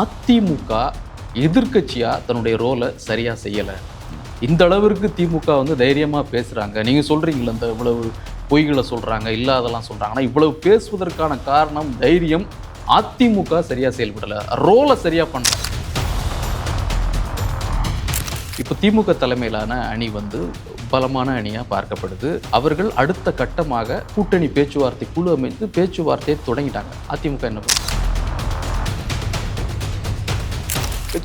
அதிமுக எதிர்க்கட்சியாக தன்னுடைய ரோலை சரியாக செய்யலை. இந்த அளவிற்கு திமுக வந்து தைரியமாக பேசுகிறாங்க. நீங்கள் சொல்கிறீங்களா இந்த இவ்வளவு பொய்களை சொல்கிறாங்க, இல்லாதெல்லாம் சொல்கிறாங்க. ஆனால் இவ்வளவு பேசுவதற்கான காரணம் தைரியம். அதிமுக சரியாக செயல்படலை, ரோலை சரியாக பண்ணல. இப்போ திமுக தலைமையிலான அணி வந்து பலமான அணியாக பார்க்கப்படுது. அவர்கள் அடுத்த கட்டமாக கூட்டணி பேச்சுவார்த்தை குழு அமைத்து பேச்சுவார்த்தையை தொடங்கிட்டாங்க. அதிமுக என்ன பண்ணுது?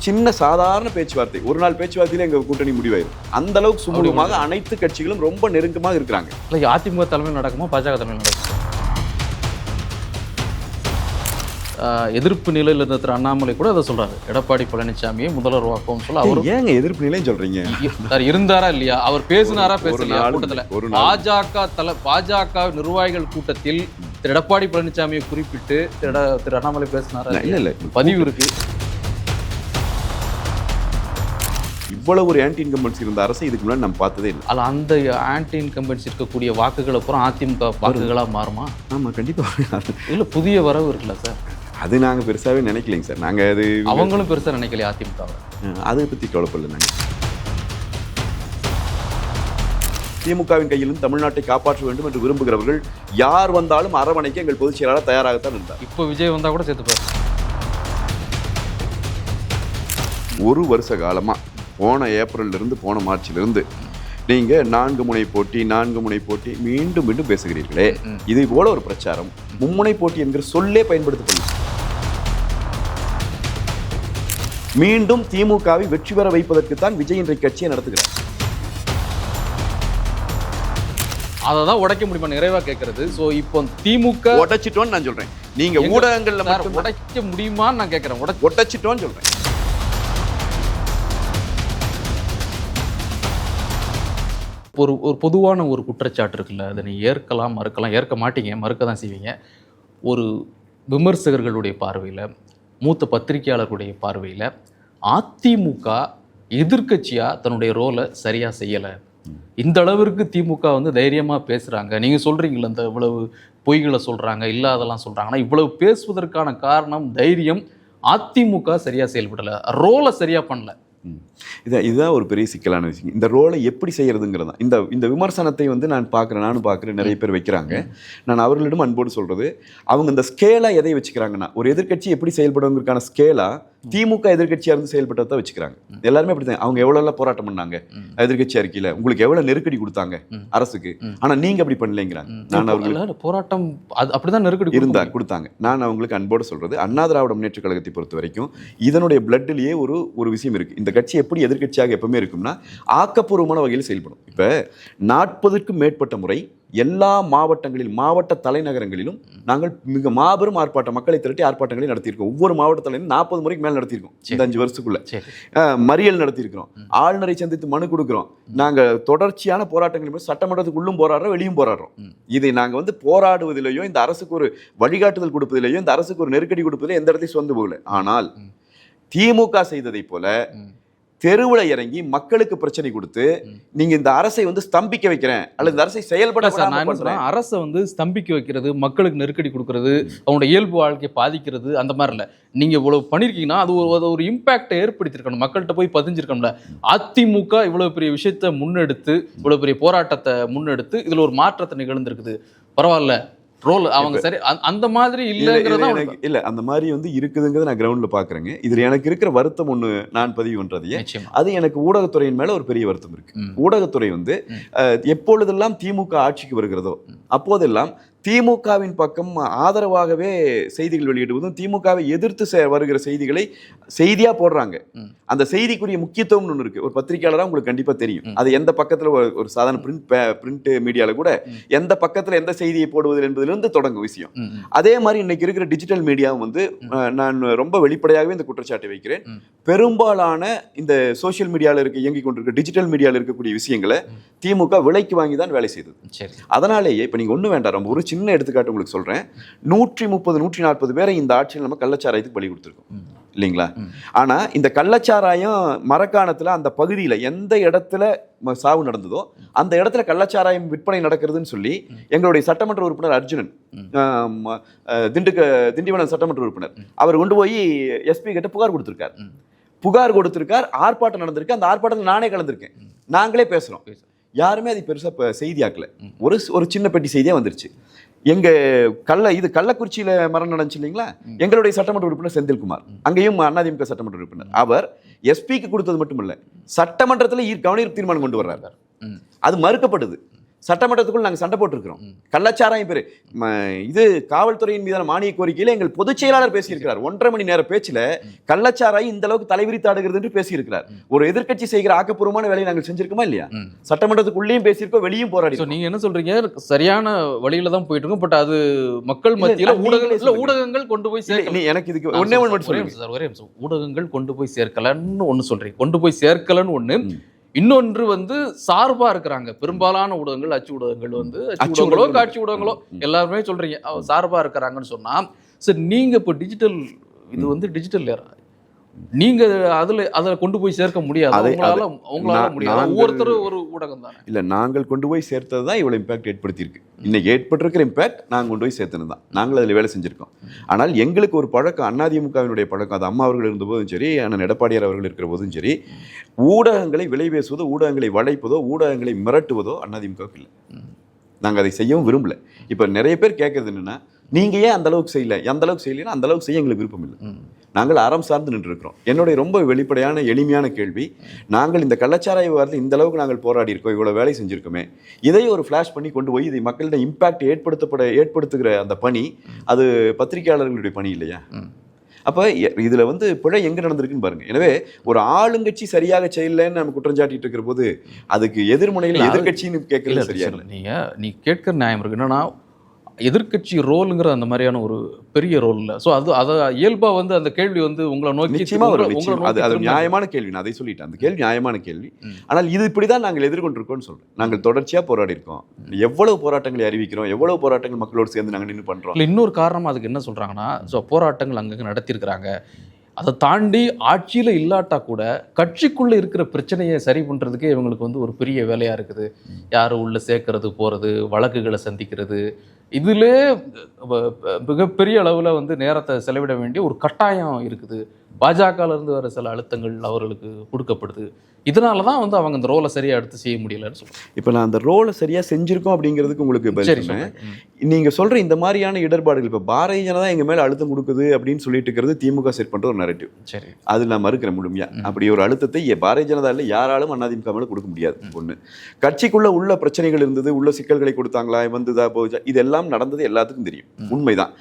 சின்ன சாதாரண பேச்சுவார்த்தை, ஒரு நாள் பேச்சுவார்த்தையில எங்க கூட்டணி முடிவாயிரும். அந்த அளவுக்கு சுமூகமாக அனைத்து கட்சிகளும் ரொம்ப நெருக்கமாக இருக்கிறாங்க. இல்லை, அதிமுக தலைமையில் நடக்குமா, பாஜக தலைமையில் நடக்குமா? எதிர்ப்பு நிலையில் இருந்த திரு அண்ணாமலை கூட அதை சொல்றாரு. எடப்பாடி பழனிசாமியை முதல்வர் வாக்குவோம் சொல்ல அவர் ஏங்க எதிர்ப்பு நிலைன்னு சொல்றீங்க? இருந்தாரா இல்லையா? அவர் பேசினாரா பேசலையா? கூட்டத்தில் பாஜக நிர்வாகிகள் கூட்டத்தில் திரு எடப்பாடி பழனிசாமியை குறிப்பிட்டு திரு அண்ணாமலை பேசினாரா? இல்ல, பதிவு இருக்கு. இவ்வளவு ஒரு ஆன்டி இன்கம்பன்சி இருந்த அரசு இதுக்கு முன்னாடி நம்ம பார்த்ததே இல்லை. அல்ல, அந்த ஆன்டி இன்கம்பன்சி இருக்கக்கூடிய வாக்குகள் அப்புறம் அதிமுக வாக்குகளாக மாறுமா? ஆமாம், கண்டிப்பாக. இல்லை, புதிய வரவு இருக்குல்ல சார், அது நாங்கள் பெருசாகவே நினைக்கலைங்க சார். நாங்கள் அது அவங்களும் பெருசாக நினைக்கலையே அதிமுகவை. அதை பற்றி கவலைப்படல. நாங்கள் திமுகவின் கையிலும் தமிழ்நாட்டை காப்பாற்ற வேண்டும் என்று விரும்புகிறவர்கள் யார் வந்தாலும் அரவணைக்க எங்கள் பொதுச் செயலாளர் தயாராகத்தான் இருந்தார். இப்போ விஜய் வந்தால் கூட சேர்த்துப்பார். ஒரு வருஷ காலமாக போன ஏப்ரலிருந்து போன மார்ச்சிலிருந்து நீங்கள் 4 முனை போட்டி மீண்டும் மீண்டும் பேசுகிறீர்களே. இது போல ஒரு பிரச்சாரம் மும்முனை போட்டி என்கிற சொல்லே பயன்படுத்தப்படும். மீண்டும் திமுகவை வெற்றி பெற வைப்பதற்குத்தான் விஜய் இன்றைய கட்சியை நடத்துகிறார். அதை தான் உடைக்க முடியுமா நிறைவா கேட்கறது? ஸோ இப்போ திமுக உடைச்சிட்டோன்னு நான் சொல்றேன். நீங்க ஊடகங்கள்ல மட்டும் உடைக்க முடியுமான்னு நான் கேட்கிறேன். உடைச்சிட்டோன்னு சொல்றேன். ஒரு பொதுவான ஒரு குற்றச்சாட்டு இருக்குல்ல, அதை நீ ஏற்கலாம் மறுக்கலாம், ஏற்க மாட்டீங்க, மறுக்க தான் செய்வீங்க. ஒரு விமர்சகர்களுடைய பார்வையில், மூத்த பத்திரிகையாளர்களுடைய பார்வையில் அதிமுக எதிர்க்கட்சியாக தன்னுடைய ரோலை சரியாக செய்யலை. இந்த அளவிற்கு திமுக வந்து தைரியமாக பேசுகிறாங்க. நீங்கள் சொல்கிறீங்களா இந்த இவ்வளவு பொய்களை சொல்கிறாங்க, இல்லாதெல்லாம் சொல்கிறாங்க. ஆனால் இவ்வளவு பேசுவதற்கான காரணம் தைரியம். அதிமுக சரியாக செயல்படலை, ரோலை சரியாக பண்ணல. இதுதான் ஒரு பெரிய சிக்கலான விஷயம். இந்த ரோலை எப்படி செய்யறதுங்கிறது தான். இந்த விமர்சனத்தை வந்து நானும் பார்க்குறேன், நிறைய பேர் வைக்கிறாங்க. நான் அவர்களிடம் அன்போடு சொல்றது, அவங்க இந்த ஸ்கேலா எதை வச்சுக்கிறாங்கன்னா, ஒரு எதிர்கட்சி எப்படி செயல்படுவதற்கான ஸ்கேலா திமுக எதிர்கட்சியா இருந்து செயல்பட்டதை வச்சுக்கிறாங்க. எல்லாருமே அப்படித்தான். அவங்க எவ்வளவு போராட்டம் பண்ணாங்க எதிர்கட்சியா இருக்கையில, உங்களுக்கு எவ்வளவு நெருக்கடி கொடுத்தாங்க அரசுக்கு, ஆனா நீங்க அப்படி பண்ணலைங்கிறாங்க. நான் அவங்களுக்கு போராட்டம் அப்படிதான் நெருக்கடி கொடுத்தாங்க. நான் அவங்களுக்கு அன்போடு சொல்றது, அண்ணா திராவிட முன்னேற்ற கழகத்தை பொறுத்த வரைக்கும் இதனுடைய பிளட்லயே ஒரு விஷயம் இருக்கு. இந்த கட்சி எப்படி எதிர்கட்சியாக எப்பவுமே இருக்கும்னா ஆக்கப்பூர்வமான வகையில் செயல்படும். இப்ப 40க்கும் மேற்பட்ட முறை எல்லா மாவட்டங்களிலும், மாவட்ட தலைநகரங்களிலும் நாங்கள் மிக மாபெரும் ஆர்ப்பாட்டம், மக்களை திரட்டி ஆர்ப்பாட்டங்களை நடத்தியிருக்கோம். ஒவ்வொரு மாவட்ட தலைவரும் 40 முறைக்கு மேல் நடத்தியிருக்கோம் இந்த 5 வருஷத்துக்குள்ள. மறியல் நடத்தியிருக்கிறோம், ஆளுநரை சந்தித்து மனு கொடுக்கிறோம். நாங்க தொடர்ச்சியான போராட்டங்கள் சட்டமன்றத்துக்குள்ளும் போராடுறோம், வெளியும் போராடுறோம். இதை நாங்க வந்து போராடுவதிலேயோ, இந்த அரசுக்கு ஒரு வழிகாட்டுதல் கொடுப்பதிலேயோ, இந்த அரசுக்கு ஒரு நெருக்கடி கொடுப்பதிலேயோ எந்த இடத்தையும் சொந்த போகல. ஆனால் திமுக செய்ததை போல தெருவில் இறங்கி மக்களுக்கு பிரச்சனை கொடுத்து நீங்க இந்த அரசை வந்து ஸ்தம்பிக்க வைக்கிறேன் அல்லது இந்த அரசை செயல்பட அரசை வந்து ஸ்தம்பிக்க வைக்கிறது, மக்களுக்கு நெருக்கடி கொடுக்கறது, அவங்களோட இயல்பு வாழ்க்கையை பாதிக்கிறது, அந்த மாதிரி இல்லை. நீங்க இவ்வளவு பண்ணிருக்கீங்கன்னா அது ஒரு இம்பாக்டை ஏற்படுத்தியிருக்கணும், மக்கள்கிட்ட போய் பதிஞ்சிருக்கணும்ல. அதிமுக இவ்வளவு பெரிய விஷயத்தை முன்னெடுத்து, இவ்வளவு பெரிய போராட்டத்தை முன்னெடுத்து இதுல ஒரு மாற்றத்தை நிகழ்ந்திருக்குது. பரவாயில்ல, ரோல் அவங்க சரி அந்த மாதிரி இல்லைங்கிறதா இல்ல, அந்த மாதிரி வந்து இருக்குதுங்கிறத நான் கிரவுண்ட்ல பாக்குறேங்க. இதுல எனக்கு இருக்கிற வருத்தம் ஒண்ணு நான் பதிவு பண்றதையே, அது எனக்கு ஊடகத்துறையின் மேல ஒரு பெரிய வருத்தம் இருக்கு. ஊடகத்துறை வந்து எப்பொழுதெல்லாம் திமுக ஆட்சிக்கு வருகிறதோ அப்போதெல்லாம் திமுகவின் பக்கம் ஆதரவாகவே செய்திகள் வெளியிடுவதும், திமுகவை எதிர்த்து வருகிற செய்திகளை செய்தியா போடுறாங்க. அந்த செய்திக்குரிய முக்கியத்துவம் ஒன்று இருக்கு. ஒரு பத்திரிகையாளராக உங்களுக்கு கண்டிப்பா தெரியும். அது எந்த பக்கத்துல ஒரு சாதாரண பிரிண்ட் மீடியால கூட எந்த பக்கத்துல எந்த செய்தியை போடுவது என்பதிலிருந்து தொடங்கும் விஷயம். அதே மாதிரி இன்னைக்கு இருக்கிற டிஜிட்டல் மீடியாவும் வந்து நான் ரொம்ப வெளிப்படையாகவே இந்த குற்றச்சாட்டை வைக்கிறேன். பெரும்பாலான இந்த சோசியல் மீடியால இயங்கி கொண்டிருக்க டிஜிட்டல் மீடியால இருக்கக்கூடிய விஷயங்களை திமுக விலைக்கு வாங்கி தான் வேலை செய்தது. அதனாலேயே இப்ப நீங்க ஒண்ணு வேண்டாம், ரொம்ப ஒரு சின்ன எடுத்துக்காட்டு உங்களுக்கு சொல்றேன். 130-140 பேரை இந்த ஆட்சியில் நம்ம கள்ளச்சாராயத்துக்கு பலி கொடுத்துருக்கோம். இல்லைங்களா? ஆனா இந்த கள்ளச்சாராயம் மரக்காணத்துல அந்த பகுதியில எந்த இடத்துல சாவு நடந்ததோ அந்த இடத்துல கள்ளச்சாராயம் விற்பனை நடக்கிறதுன்னு சொல்லி எங்களுடைய சட்டமன்ற உறுப்பினர் அர்ஜுனன், திண்டிவனம் சட்டமன்ற உறுப்பினர், அவர் கொண்டு போய் எஸ்பி கிட்ட புகார் கொடுத்திருக்கார். ஆர்ப்பாட்டம் நடந்திருக்கு. அந்த ஆர்ப்பாட்டத்தில் நானே கலந்திருக்கேன். நாங்களே பேசுறோம். யாருமே அது பெருசா செய்தியாக்கல. ஒரு சின்ன பெட்டி செய்தியா வந்துருச்சு. எங்க கள்ளக்குறிச்சியில மரணம் நடந்துச்சு இல்லைங்களா? எங்களுடைய சட்டமன்ற உறுப்பினர் செந்தில்குமார், அங்கேயும் அதிமுக சட்டமன்ற உறுப்பினர், அவர் எஸ்பிக்கு கொடுத்தது மட்டுமல்ல, சட்டமன்றத்தில் கவனீர்ப்பு தீர்மானம் கொண்டு வர்றாரு. அது மறுக்கப்படுது. சட்டமன்றத்துக்குள் நாங்கள் சண்டை போட்டிருக்கிறோம். கள்ளச்சாராயம் பேரு இது காவல்துறையின் மீதான மானிய கோரிக்கையில எங்கள் பொதுச் செயலாளர் பேசியிருக்கிறார். 1.5 மணி நேர பேச்சுல கள்ளச்சாராயம் இந்த அளவுக்கு தலைவிரித்தாடுகிறது என்று பேசியிருக்கிறார். ஒரு எதிர்க்கட்சி செய்கிற ஆக்கப்பூர்வமான வேலையை நாங்கள் செஞ்சிருக்கோமா இல்லையா? சட்டமன்றத்துக்குள்ளேயும் பேசியிருக்கோம், வெளியும் போராடி. நீங்க என்ன சொல்றீங்க? சரியான வழியில தான் போயிட்டு இருக்கோம். பட் அது மக்கள் மத்தியில ஊடகங்கள் கொண்டு போய் சேர்க்கல. எனக்கு இதுக்கு ஒன்னே ஒரே ஊடகங்கள் கொண்டு போய் சேர்க்கலன்னு ஒண்ணு சொல்றீங்க. கொண்டு போய் சேர்க்கலன்னு ஒண்ணு. இன்னொன்று வந்து சார்பா இருக்கிறாங்க. பெரும்பாலான ஊடகங்கள், அச்சு ஊடகங்கள் வந்து அச்சு ஊடகங்களோ காட்சி ஊடகங்களோ எல்லாருமே சொல்றீங்க சார்பா இருக்கிறாங்கன்னு சொன்னா, சரி நீங்க இப்போ டிஜிட்டல், இது வந்து டிஜிட்டல் ஏரா, நீங்க அதுல கொண்டு போய் சேர்க்க முடியாது. அவங்களால முடியாது. ஒவ்வொருத்தரும் ஒரு ஊடகம் தானே. இல்ல, நாங்கள் கொண்டு போய் சேர்த்தது தான் இவ்வளவு இம்பாக்ட் ஏற்படுத்தியிருக்கு. இன்னைக்கு ஏற்பட்டிருக்கிற இம்பாக்ட் நாங்கள் கொண்டு போய் சேர்த்தது தான். நாங்கள் அதில் வேலை செஞ்சிருக்கோம். ஆனால் எங்களுக்கு ஒரு பழக்கம், அதிமுகவினுடைய பழக்கம், அது அம்மா அவர்கள் இருந்தபோதும் சரி, அண்ணன் எடப்பாடியார் அவர்கள் இருக்கிற போதும் சரி, ஊடகங்களை விலை பேசுவதோ, ஊடகங்களை வளைப்பதோ, ஊடகங்களை மிரட்டுவதோ அதிமுகவுக்கு இல்லை. நாங்கள் அதை செய்யவும் விரும்பல. இப்போ நிறைய பேர் கேட்கறது என்னன்னா, நீங்க ஏன் அந்த அளவுக்கு செய்யல, அந்த அளவுக்கு செய்யலைன்னா அந்த அளவுக்கு செய்ய எங்களுக்கு விருப்பம் இல்லை. நாங்கள் அறம் சார்ந்து நின்று இருக்கிறோம். என்னுடைய ரொம்ப வெளிப்படையான எளிமையான கேள்வி, நாங்கள் இந்த கள்ளச்சாராய விவகாரத்தில் இந்த அளவுக்கு நாங்கள் போராடி இருக்கோம், இவ்வளவு வேலை செஞ்சிருக்கோமே, இதை ஒரு ஃபிளாஷ் பண்ணி கொண்டு போய் இதை மக்களிடம் இம்பாக்ட் ஏற்படுத்துகிற அந்த பணி, அது பத்திரிகையாளர்களுடைய பணி இல்லையா? அப்போ இதுல வந்து பிழை எங்க நடந்திருக்குன்னு பாருங்க. எனவே ஒரு ஆளுங்கட்சி சரியாக செய்யலன்னு நம்ம குற்றம் சாட்டிட்டு இருக்கிற போது அதுக்கு எதிர்முனையில் எதிர்கட்சின்னு கேட்கறது சரியா இல்லை. நீ கேட்கிற நியாயம் இருக்கு. என்னன்னா எதிர்கட்சி ரோலுங்கிற அந்த மாதிரியான ஒரு பெரிய ரோல் இல்லை. ஸோ அதை இயல்பா வந்து அந்த கேள்வி வந்து உங்களை நோக்கி அது நியாயமான கேள்வி. நான் அதை சொல்லிட்டேன், அந்த கேள்வி நியாயமான கேள்வி. ஆனால் இது இப்படிதான் நாங்கள் எதிர்கொண்டிருக்கோம்னு சொல்றேன். நாங்கள் தொடர்ச்சியா போராடி இருக்கோம். எவ்வளவு போராட்டங்களை அறிவிக்கிறோம், எவ்வளவு போராட்டங்கள் மக்களோடு சேர்ந்து நாங்கள் நின்று பண்றோம். இல்லை, இன்னொரு காரணம் அதுக்கு என்ன சொல்றாங்கன்னா, ஸோ போராட்டங்கள் அங்கங்கே நடத்தியிருக்கிறாங்க. அதை தாண்டி ஆட்சியில் இல்லாட்டா கூட கட்சிக்குள்ளே இருக்கிற பிரச்சனையை சரி பண்ணுறதுக்கே இவங்களுக்கு வந்து ஒரு பெரிய வேலையாக இருக்குது. யார் உள்ளே சேர்க்கறது, போகிறது, வழக்குகளை சந்திக்கிறது, இதிலே மிகப்பெரிய அளவில் வந்து நேரத்தை செலவிட வேண்டிய ஒரு கட்டாயம் இருக்குது. பாஜகலேருந்து வர சில அழுத்தங்கள் அவர்களுக்கு கொடுக்கப்படுது. இதனால தான் வந்து அவங்க அந்த ரோலை சரியாக எடுத்து செய்ய முடியலன்னு சொல்லுவாங்க. இப்போ நான் அந்த ரோலை சரியாக செஞ்சுருக்கோம் அப்படிங்கிறதுக்கு உங்களுக்கு சரி, நீங்கள் சொல்கிற இந்த மாதிரியான இடர்பாடுகள், இப்போ பாரதிய ஜனதா எங்கள் மேலே அழுத்தம் கொடுக்குது அப்படின்னு சொல்லிட்டு இருக்கிறது திமுக செட் பண்ணுற ஒரு நரேட்டிவ். சரி, அது நான் மறுக்கிறேன் முழுமையாக. அப்படி ஒரு அழுத்தத்தை பாரதிய ஜனதா இல்லை யாராலும் அதிமுக மேலே கொடுக்க முடியாது. ஒன்று, கட்சிக்குள்ளே உள்ள பிரச்சனைகள் இருந்தது, உள்ள சிக்கல்களை கொடுத்தாங்களா, வந்துதா போச்சா, இதெல்லாம் நடந்தது எல்லாத்துக்கும் தெரியும். உண்மைதான்.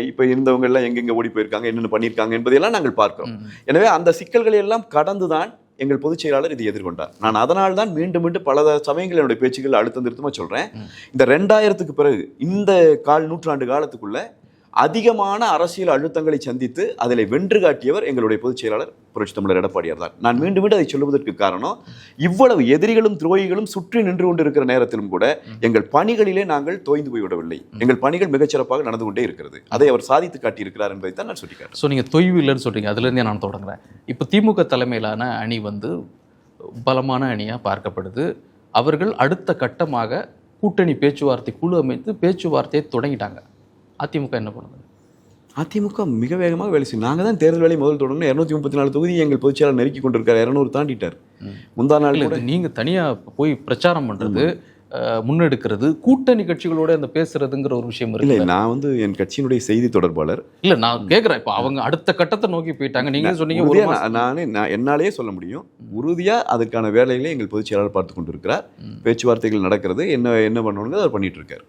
இப்போ இருந்தவங்க எல்லாம் எங்கெங்கே ஓடி போயிருக்காங்க, என்னென்ன பண்ணியிருக்காங்க என்பதையெல்லாம் நாங்கள் பார்க்கிறோம். எனவே அந்த சிக்கல்களை எல்லாம் கடந்துதான் எங்கள் பொதுச் செயலாளர் இதை எதிர்கொண்டார். நான் அதனால் தான் மீண்டும் மீண்டும் பல சமயங்கள் என்னுடைய பேச்சுக்கள் அழுத்தம் திருத்தமா சொல்றேன். இந்த 2000க்கு பிறகு இந்த நூற்றாண்டு காலத்துக்குள்ள அதிகமான அரசியல் அழுத்தங்களை சந்தித்து அதில் வென்று காட்டியவர் எங்களுடைய பொதுச் செயலாளர் புரட்சித் தமிழர் எடப்பாடியார் தான். நான் மீண்டும் மீண்டும் அதை சொல்லுவதற்கு காரணம், இவ்வளவு எதிரிகளும் துரோகிகளும் சுற்றி நின்று கொண்டு இருக்கிற நேரத்திலும் கூட எங்கள் பணிகளிலே நாங்கள் தோய்ந்து போய்விடவில்லை. எங்கள் பணிகள் மிகச்சிறப்பாக நடந்து கொண்டே இருக்கிறது. அதை அவர் சாதித்து காட்டியிருக்கிறார் என்பதை தான் நான் சொல்லிக்கிறேன். ஸோ நீங்கள் தொய்வு இல்லைன்னு சொல்றீங்க, அதுலேருந்தே நான் தொடங்குறேன். இப்போ திமுக தலைமையிலான அணி வந்து பலமான அணியாக பார்க்கப்படுது. அவர்கள் அடுத்த கட்டமாக கூட்டணி பேச்சுவார்த்தை குழு அமைத்து பேச்சுவார்த்தையை தொடங்கிட்டாங்க. அதிமுக என்ன பண்ணுது? அதிமுக மிக வேகமாக வேலை செய்யும். நாங்கள் தான் தேர்தல் வேலை முதல் தொடங்கணும். 234 தொகுதி எங்கள் பொதுச்செயலாளர் நெருக்கி கொண்டிருக்காரு. 200 தாண்டிட்டார். முந்தா நாள் நீங்கள் தனியாக போய் பிரச்சாரம் பண்ணுறது, முன்னெடுக்கிறது, கூட்டணி கட்சிகளோட அந்த பேசுறதுங்கிற ஒரு விஷயம் இல்லை. நான் வந்து என் கட்சியினுடைய செய்தி தொடர்பாளர் இல்லை, நான் கேட்குறேன். இப்போ அவங்க அடுத்த கட்டத்தை நோக்கி போயிட்டாங்க. நீங்கள் சொன்னீங்க, நான் என்னாலேயே சொல்ல முடியும், உறுதியாக அதற்கான வேலைகளை எங்கள் பொதுச் செயலாளர் பார்த்து கொண்டு இருக்கிறார். பேச்சுவார்த்தைகள் நடக்கிறது, என்ன பண்ணணுங்க அவர் பண்ணிட்டு இருக்காரு.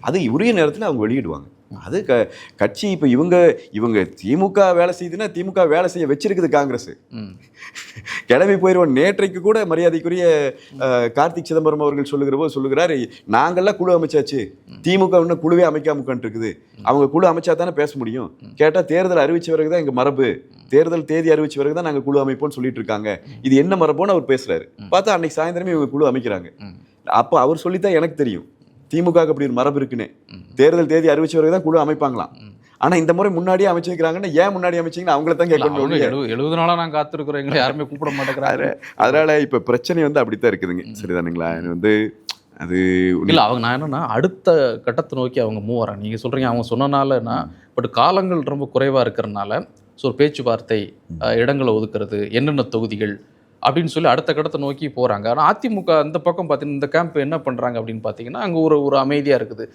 அது உரிய நேரத்தில் அவங்க வெளியிடுவாங்க. அது கட்சி இப்போ இவங்க திமுக வேலை செய்யுதுன்னா திமுக வேலை செய்ய வச்சிருக்குது காங்கிரஸ். கிளம்பி போயிடுவோம். நேற்றைக்கு கூட மரியாதைக்குரிய கார்த்திக் சிதம்பரம் அவர்கள் சொல்லுகிறாரு, நாங்கள்லாம் குழு அமைச்சாச்சு, திமுக இன்னும் குழுவே அமைக்காம உட்காந்துட்டு இருக்குது. அவங்க குழு அமைச்சா தானே பேச முடியும். கேட்டால் தேர்தல் அறிவிச்ச பிறகு தான் எங்கள் மரபு, தேர்தல் தேதி அறிவிச்ச பிறகு தான் நாங்கள் குழு அமைப்போம்னு சொல்லிட்டு இருக்காங்க. இது என்ன மரபோன்னு அவர் பேசுறாரு. பார்த்தா அன்னைக்கு சாயந்தரமே இவங்க குழு அமைக்கிறாங்க. அப்போ அவர் சொல்லித்தான் எனக்கு தெரியும் திமுக அப்படி ஒரு மரபு இருக்குன்னு. தேர்தல் தேதி அறிவிச்ச பிறகு தான் குழு அமைப்பாங்களாம். ஆனா இந்த முறை முன்னாடியே அமைச்சிருக்காங்கன்னா ஏன் முன்னாடி அமைச்சிங்கன்னா அவங்கள தான் கேட்கணும். 70 நாளா நான் காத்திருக்கிறோம், எங்களை யாருமே கூப்பிட மாட்டேங்கிறாரு. அதனால இப்ப பிரச்சனை வந்து அப்படித்தான் இருக்குதுங்க. சரிதானுங்களா? வந்து அது இல்ல அவங்க நான் என்னன்னா அடுத்த கட்டத்தை நோக்கி அவங்க மூவ் வராங்க. நீங்க சொல்றீங்க அவங்க சொன்னனாலன்னா, பட் காலங்கள் ரொம்ப குறைவா இருக்கிறதுனால ஸோ ஒரு பேச்சுவார்த்தை, இடங்களை ஒதுக்குறது, என்னென்ன தொகுதிகள் அப்படின்னு சொல்லி அடுத்த கட்டத்தை நோக்கி போறாங்க. ஆனால் அதிமுக அந்த பக்கம் பார்த்தீங்கன்னா இந்த கேம்ப் என்ன பண்றாங்க அப்படின்னு பார்த்தீங்கன்னா அங்கே ஒரு அமைதியா இருக்குது.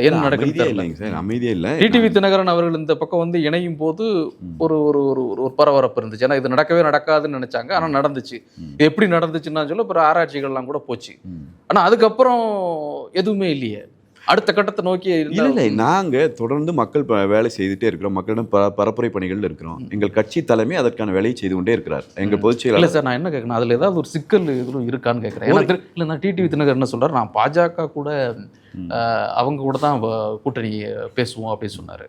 என்ன நடக்குது இல்லைங்க சார், அமைதியே இல்லை. டிடிவி தினகரன் அவர்கள் இந்த பக்கம் வந்து இணையும் போது ஒரு ஒரு ஒரு பரபரப்பு இருந்துச்சு. ஏன்னா இது நடக்கவே நடக்காதுன்னு நினைச்சாங்க, ஆனால் நடந்துச்சு. இது எப்படி நடந்துச்சுன்னா சொல்ல அப்புறம் ஆராய்ச்சிகள்லாம் கூட போச்சு. ஆனால் அதுக்கப்புறம் எதுவுமே இல்லையே. அடுத்த கட்டத்தை நோக்கி இல்லை, நாங்க தொடர்ந்து மக்கள் வேலை செய்துட்டே இருக்கிறோம். மக்களிடம் பரப்புரை பணிகள் இருக்கிறோம். எங்கள் கட்சி தலைமை அதற்கான வேலையை செய்து கொண்டே இருக்கிறார். எங்கள் பொதுச் செயலாளர். இல்லை சார், நான் என்ன கேட்கணும், அதுல ஏதாவது ஒரு சிக்கல் எதுவும் இருக்கான்னு கேட்குறேன். இல்லை, நான் டிடிவி தினகரன் என்ன சொல்றாரு, நான் பாஜக கூட அவங்க கூட தான் கூட்டணி பேசுவோம் அப்படின்னு சொன்னாரு.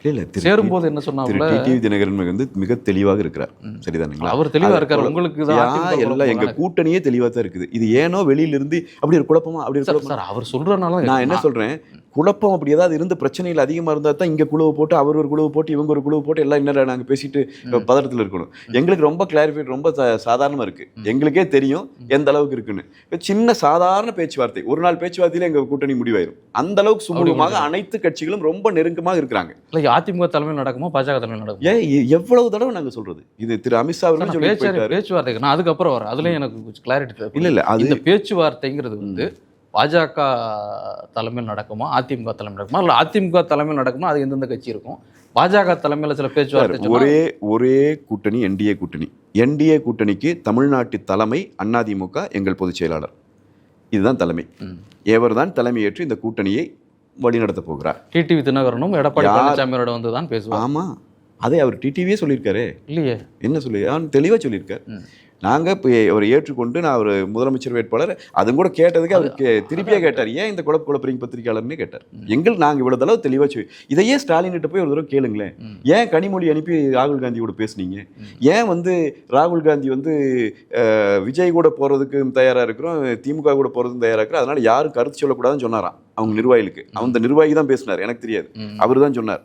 இல்ல சேரும்போது என்ன சொன்னாங்க, டிடிவி தினகரன் வந்து மிக தெளிவாக இருக்கிறார். சரிதானுங்களா? அவர் தெளிவா இருக்காரு. உங்களுக்கு எல்லாம் எங்க கூட்டணியே தெளிவா தான் இருக்குது. இது ஏனோ வெளியில இருந்து அப்படி ஒரு குழப்பமா அப்படி சார் அவர் சொல்றதுனால நான் என்ன சொல்றேன், குழப்பம் அப்படி ஏதாவது இருந்து பிரச்சனைகள் அதிகமா இருந்தா தான் இங்க குழுவை போட்டு அவர் ஒரு குழுவை போட்டு இவங்க ஒரு குழுவை போட்டு எல்லாம் என்ன நாங்க பேசிட்டு பதட்டத்தில் இருக்கணும். எங்களுக்கு ரொம்ப கிளாரிஃபைட், ரொம்ப சாதாரணமா இருக்கு. எங்களுக்கே தெரியும் எந்த அளவுக்கு இருக்குன்னு. சின்ன சாதாரண பேச்சுவார்த்தை, ஒரு நாள் பேச்சுவார்த்தையில எங்க கூட்டணி முடிவாயிரும். அந்த அளவுக்கு சுமூகமாக அனைத்து கட்சிகளும் ரொம்ப நெருக்கமாக இருக்கிறாங்க. அதிமுக தலைமையில் நடக்குமா பாஜக தலைமையில் நடக்குமா? எவ்வளவு தடவை நாங்க சொல்றது இது திரு அமித்ஷா பேச்சுவார்த்தைக்கு நான் அதுக்கப்புறம் வரேன். அதுல எனக்கு கிளாரிட்டி இல்ல இந்த பேச்சுவார்த்தைங்கிறது வந்து பாஜக தலைமையில் நடக்குமா, அதிமுக தலைமையில் நடக்குமா, இல்லை அதிமுக தலைமையில் நடக்குமா, அது எந்தெந்த கட்சி இருக்கும்? பாஜக தலைமையில் சில பேச்சுவார்த்தை ஒரே கூட்டணி என்டிஏ கூட்டணி. என்டிஏ கூட்டணிக்கு தமிழ்நாட்டு தலைமை அதிமுக, எங்கள் பொதுச் செயலாளர், இதுதான் தலைமை. ஏவர் தான் தலைமையேற்று இந்த கூட்டணியை வழிநடத்த போகிறார். டிடிவி தினகரனும் எடப்பாடி பழனிசாமியோட வந்து தான் பேசுவார். ஆமா, அதே அவர் டிடிவியே சொல்லியிருக்காரு. இல்லையே, என்ன சொல்லி தெளிவா சொல்லியிருக்காரு. நாங்கள் இப்போ அவரை ஏற்றுக்கொண்டு நான் ஒரு முதலமைச்சர் வேட்பாளர் அதுவும் கூட கேட்டதுக்கு அவருக்கு திருப்பியே கேட்டார், ஏன் இந்த குழப்பறீங்க பத்திரிகையாளர்னு கேட்டார். நாங்கள் இவ்வளவு தளவு தெளிவாக சொல்லி இதையே ஸ்டாலின் கிட்ட போய் ஒரு தடவை கேளுங்களேன். ஏன் கனிமொழி அனுப்பி ராகுல் காந்தியோட பேசுனீங்க? ஏன் வந்து ராகுல் காந்தி வந்து விஜய் கூட போகிறதுக்கு தயாராக இருக்கிறோம், திமுக கூட போகிறதுக்கும் தயாராக இருக்கிறோம், அதனால யாரும் கருத்து சொல்லக்கூடாதுன்னு சொன்னாராம் அவங்க நிர்வாகிகளுக்கு. அந்த நிர்வாகி தான் பேசினார், எனக்கு தெரியாது, அவர் தான் சொன்னார்